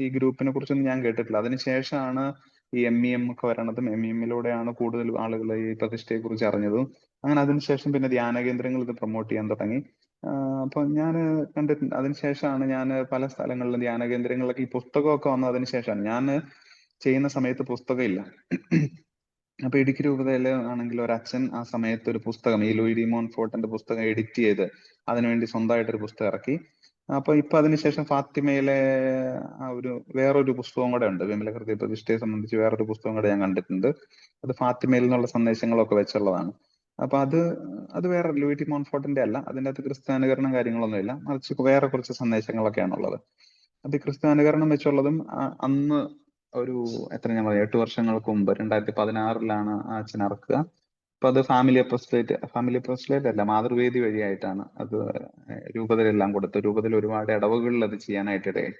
ഈ ഗ്രൂപ്പിനെ കുറിച്ചൊന്നും ഞാൻ കേട്ടിട്ടില്ല. അതിനുശേഷമാണ് ഈ MEM ഒക്കെ വരണതും MEM-ലൂടെയാണ് കൂടുതൽ ആളുകൾ ഈ പ്രതിഷ്ഠയെ കുറിച്ച് അറിഞ്ഞതും. അങ്ങനെ അതിനുശേഷം പിന്നെ ധ്യാന കേന്ദ്രങ്ങൾ ഇത് പ്രൊമോട്ട് ചെയ്യാൻ തുടങ്ങി. അപ്പൊ ഞാൻ കണ്ടിട്ടുണ്ട്. അതിനുശേഷമാണ് ഞാൻ പല സ്ഥലങ്ങളിലും ധ്യാന കേന്ദ്രങ്ങളിലൊക്കെ ഈ പുസ്തകമൊക്കെ വന്നതിന് ശേഷമാണ്. ഞാൻ ചെയ്യുന്ന സമയത്ത് പുസ്തകം ഇല്ല. അപ്പൊ ഇടുക്കി രൂപതയില് ആണെങ്കിൽ ഒരു അച്ഛൻ ആ സമയത്ത് ഒരു പുസ്തകം, ഈ ലൂയി ഡി മോൺഫോർട്ടിന്റെ പുസ്തകം എഡിറ്റ് ചെയ്ത് അതിനുവേണ്ടി സ്വന്തമായിട്ടൊരു പുസ്തകം ഇറക്കി. അപ്പൊ ഇപ്പൊ അതിനുശേഷം ഫാത്തിമയിലെ ആ ഒരു വേറൊരു പുസ്തകം കൂടെ ഉണ്ട്, വിമല ഹൃദയ പ്രതിഷ്ഠയെ സംബന്ധിച്ച് വേറൊരു പുസ്തകം കൂടെ ഞാൻ കണ്ടിട്ടുണ്ട്. അത് ഫാത്തിമയിൽ നിന്നുള്ള സന്ദേശങ്ങളൊക്കെ വെച്ചുള്ളതാണ്. അപ്പൊ അത് വേറെ ലൂയി ഡി മോൺഫോർട്ടിന്റെ അല്ല. അതിൻ്റെ അകത്ത് ക്രിസ്ത്യാനികരണം കാര്യങ്ങളൊന്നുമില്ല, മറിച്ച് വേറെ കുറച്ച് സന്ദേശങ്ങളൊക്കെയാണുള്ളത്. അത് ക്രിസ്ത്യാനികരണം വെച്ചുള്ളതും അന്ന് ഒരു ഞാൻ പറയാം 8 വർഷങ്ങൾക്ക് മുമ്പ് 2016 ആ അച്ഛൻ ഇറക്കുക. അപ്പൊ അത് ഫാമിലി അപ്പോസ്റ്റലേറ്റ് അല്ല, മാതൃവേദി വഴിയായിട്ടാണ് അത് രൂപതയിലെല്ലാം കൊടുത്ത്. രൂപതയിൽ ഒരുപാട് ഇടവകളിൽ അത് ചെയ്യാനായിട്ട് ഇടയായി.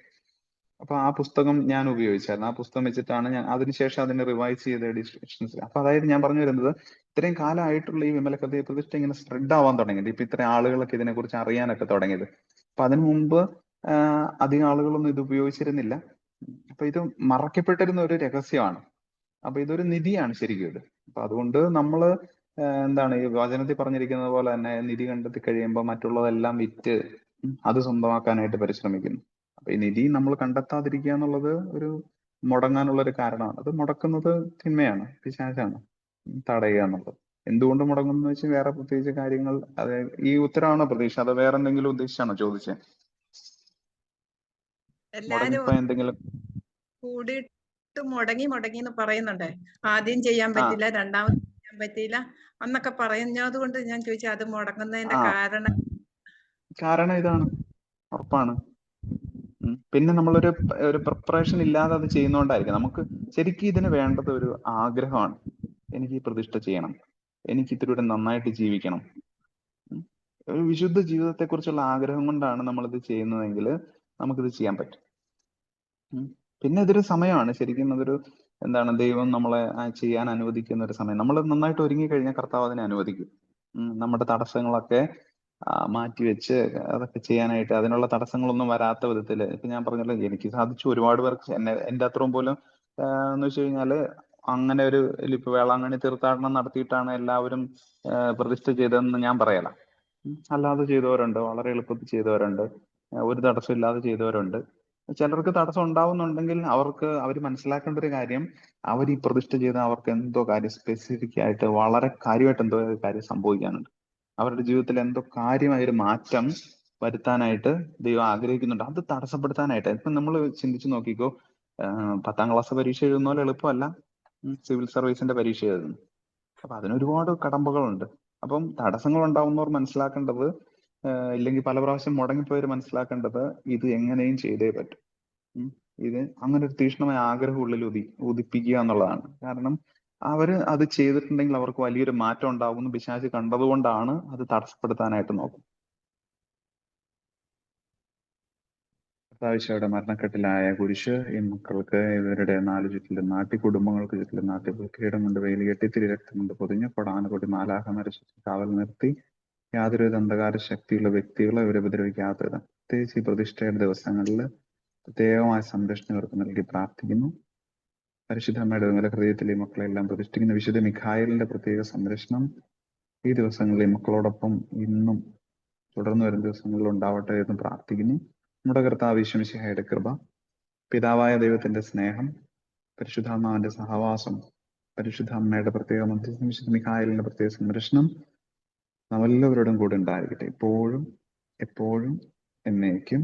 അപ്പൊ ആ പുസ്തകം ഞാൻ ഉപയോഗിച്ചായിരുന്നു. ആ പുസ്തകം വെച്ചിട്ടാണ് ഞാൻ അതിനുശേഷം അതിനെ റിവൈസ് ചെയ്ത എഡിഷൻസ്. അപ്പൊ അതായത് ഞാൻ പറഞ്ഞു വരുന്നത്, ഇത്രയും കാലമായിട്ടുള്ള ഈ വിമല ഹൃദയ പ്രതിഷ്ഠ ഇങ്ങനെ സ്പ്രെഡ് ആവാൻ തുടങ്ങിയത്, ഇപ്പൊ ഇത്രയും ആളുകളൊക്കെ ഇതിനെക്കുറിച്ച് അറിയാനൊക്കെ തുടങ്ങിയത്. അപ്പൊ അതിനു മുമ്പ് അധികം ആളുകളൊന്നും ഇത് ഉപയോഗിച്ചിരുന്നില്ല. അപ്പൊ ഇത് മറക്കപ്പെട്ടിരുന്ന ഒരു രഹസ്യമാണ്. അപ്പൊ ഇതൊരു നിധിയാണ് ശരിക്കും ഇത്. അപ്പൊ അതുകൊണ്ട് നമ്മള് എന്താണ് ഈ വചനത്തിൽ പറഞ്ഞിരിക്കുന്നത് പോലെ തന്നെ നിധി കണ്ടെത്തി കഴിയുമ്പോൾ മറ്റുള്ളതെല്ലാം വിറ്റ് അത് സ്വന്തമാക്കാനായിട്ട് പരിശ്രമിക്കുന്നു. അപ്പൊ ഈ നിധി നമ്മൾ കണ്ടെത്താതിരിക്കുക എന്നുള്ളത് ഒരു മുടങ്ങാനുള്ള ഒരു കാരണമാണ്. അത് മുടക്കുന്നത് തിന്മയാണ്, പിശാചാണ് തടയുക എന്നുള്ളത്. എന്തുകൊണ്ട് മുടങ്ങുന്നു വെച്ചാൽ വേറെ പ്രത്യേകിച്ച് കാര്യങ്ങൾ, അത് ഈ ഉത്തരവാണോ പ്രതീക്ഷ, അത് വേറെ എന്തെങ്കിലും ഉദ്ദേശിച്ചാണോ ചോദിച്ചത്? മുടങ്ങിപ്പോ എന്തെങ്കിലും കൂടിയിട്ട് മുടങ്ങി എന്ന് പറയുന്നുണ്ടേ. ആദ്യം ചെയ്യാൻ പറ്റില്ല, രണ്ടാമത് ചെയ്യാൻ പറ്റിയില്ല എന്നൊക്കെ പറയുന്നത് കൊണ്ട് ഞാൻ ചോദിച്ചു അത് മുടങ്ങുന്നതിന്റെ കാരണം ഇതാണ്, ഉറപ്പാണ്. പിന്നെ നമ്മളൊരു പ്രിപ്പറേഷൻ ഇല്ലാതെ അത് ചെയ്യുന്നോണ്ടായിരിക്കും. നമുക്ക് ശരിക്കും ഇതിന് വേണ്ടത് ഒരു ആഗ്രഹമാണ്. എനിക്ക് ഈ പ്രതിഷ്ഠ ചെയ്യണം, എനിക്ക് ഇതിലൂടെ നന്നായിട്ട് ജീവിക്കണം. ഒരു വിശുദ്ധ ജീവിതത്തെ കുറിച്ചുള്ള ആഗ്രഹം കൊണ്ടാണ് നമ്മളിത് ചെയ്യുന്നതെങ്കിൽ നമുക്കിത് ചെയ്യാൻ പറ്റും. പിന്നെ ഇതൊരു സമയമാണ് ശരിക്കും. അതൊരു ദൈവം നമ്മളെ ചെയ്യാൻ അനുവദിക്കുന്ന ഒരു സമയം. നമ്മൾ നന്നായിട്ട് ഒരുങ്ങി കഴിഞ്ഞാൽ കർത്താവ് അതിനെ അനുവദിക്കും. നമ്മുടെ തടസ്സങ്ങളൊക്കെ മാറ്റിവെച്ച് അതൊക്കെ ചെയ്യാനായിട്ട്, അതിനുള്ള തടസ്സങ്ങളൊന്നും വരാത്ത വിധത്തില്. ഇപ്പൊ ഞാൻ പറഞ്ഞല്ലോ, എനിക്ക് സാധിച്ചു. ഒരുപാട് പേർക്ക് എന്റെ അത്രയും പോലും എന്ന് വെച്ച് കഴിഞ്ഞാല് അങ്ങനെ ഒരു ഇപ്പൊ വേളാങ്കണ്ണി തീർത്ഥാടനം നടത്തിയിട്ടാണ് എല്ലാവരും പ്രതിഷ്ഠ ചെയ്തതെന്ന് ഞാൻ പറയല. അല്ലാതെ ചെയ്തവരുണ്ട്, വളരെ എളുപ്പത്തിൽ ചെയ്തവരുണ്ട്, ഒരു തടസ്സം ഇല്ലാതെ ചെയ്തവരുണ്ട്. ചിലർക്ക് തടസ്സം ഉണ്ടാവുന്നുണ്ടെങ്കിൽ അവർ മനസ്സിലാക്കേണ്ട ഒരു കാര്യം, അവർ ഈ പ്രതിഷ്ഠ ചെയ്ത അവർക്ക് എന്തോ കാര്യം സ്പെസിഫിക് ആയിട്ട് വളരെ കാര്യമായിട്ട് എന്തോ കാര്യം സംഭവിക്കാനുണ്ട്. അവരുടെ ജീവിതത്തിൽ എന്തോ കാര്യമായ ഒരു മാറ്റം വരുത്താനായിട്ട് ദൈവം ആഗ്രഹിക്കുന്നുണ്ട്. അത് തടസ്സപ്പെടുത്താനായിട്ട്. ഇപ്പൊ നമ്മൾ ചിന്തിച്ചു നോക്കിക്കോ, 10ാം ക്ലാസ് പരീക്ഷ എഴുതുന്ന പോലെ എളുപ്പമല്ല സിവിൽ സർവീസിന്റെ പരീക്ഷ എഴുതുന്നു. അപ്പൊ അതിനൊരുപാട് കടമ്പകളുണ്ട്. അപ്പം തടസ്സങ്ങൾ ഉണ്ടാവുന്നവർ മനസ്സിലാക്കേണ്ടത്, ഇല്ലെങ്കിൽ പല പ്രാവശ്യം മുടങ്ങിപ്പോയവർ മനസ്സിലാക്കേണ്ടത്, ഇത് എങ്ങനെയും ചെയ്തേ പറ്റും. ഇത് അങ്ങനെ ഒരു തീക്ഷ്ണമായ ആഗ്രഹം ഉള്ളിൽ ഉദിപ്പിക്കുക എന്നുള്ളതാണ്. കാരണം അവര് അത് ചെയ്തിട്ടുണ്ടെങ്കിൽ അവർക്ക് വലിയൊരു മാറ്റം ഉണ്ടാകുന്നു. പിശാച് കണ്ടതുകൊണ്ടാണ് അത് തടസ്സപ്പെടുത്താനായിട്ട് നോക്കും. കർത്താവിശോയുടെ മരണക്കെട്ടിലായ കുരിശ് ഈ മക്കൾക്ക് ഇവരുടെ 4 ചുറ്റിലും നാട്ടി, കുടുംബങ്ങൾക്ക് ചുറ്റിലും നാട്ടി, കിരീടം കൊണ്ട് വെയിൽ കെട്ടി, തിരുരക്തം കൊണ്ട് പൊതിഞ്ഞ്, കൊടാനുകൊടി മാലാഖമാരെ കാവൽ നിർത്തി, യാതൊരുവിധ അന്ധകാര ശക്തിയുള്ള വ്യക്തികളെ ഇവരെ ഉപദ്രവിക്കാത്ത വിധം പ്രത്യേകിച്ച് ഈ പ്രതിഷ്ഠയുടെ ദിവസങ്ങളിൽ പ്രത്യേകമായ സംരക്ഷണം ഇവർക്ക് നൽകി പ്രാർത്ഥിക്കുന്നു. പരിശുദ്ധ അമ്മയുടെ വിമല ഹൃദയത്തിൽ ഈ മക്കളെല്ലാം പ്രതിഷ്ഠിക്കുന്ന വിശുദ്ധ മിഖായേലിന്റെ പ്രത്യേക സംരക്ഷണം ഈ ദിവസങ്ങളിൽ ഈ മക്കളോടൊപ്പം ഇന്നും തുടർന്ന് വരുന്ന ദിവസങ്ങളിൽ ഉണ്ടാവട്ടെ എന്ന് പ്രാർത്ഥിക്കുന്നു. നമ്മുടെ കർത്താവ് ഈശോ മിശിഹായുടെ കൃപ, പിതാവായ ദൈവത്തിന്റെ സ്നേഹം, പരിശുദ്ധാത്മാവിന്റെ സഹവാസം, പരിശുദ്ധ അമ്മയുടെ പ്രത്യേക മധ്യസ്ഥം, വിശുദ്ധ മിഖായേലിന്റെ പ്രത്യേക സംരക്ഷണം നമ്മളെല്ലാവരോടും കൂടെ ഉണ്ടായിരിക്കട്ടെ, ഇപ്പോഴും എപ്പോഴും എന്നേക്കും.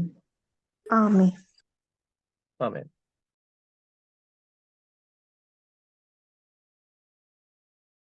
ആമേൻ. ആമേൻ.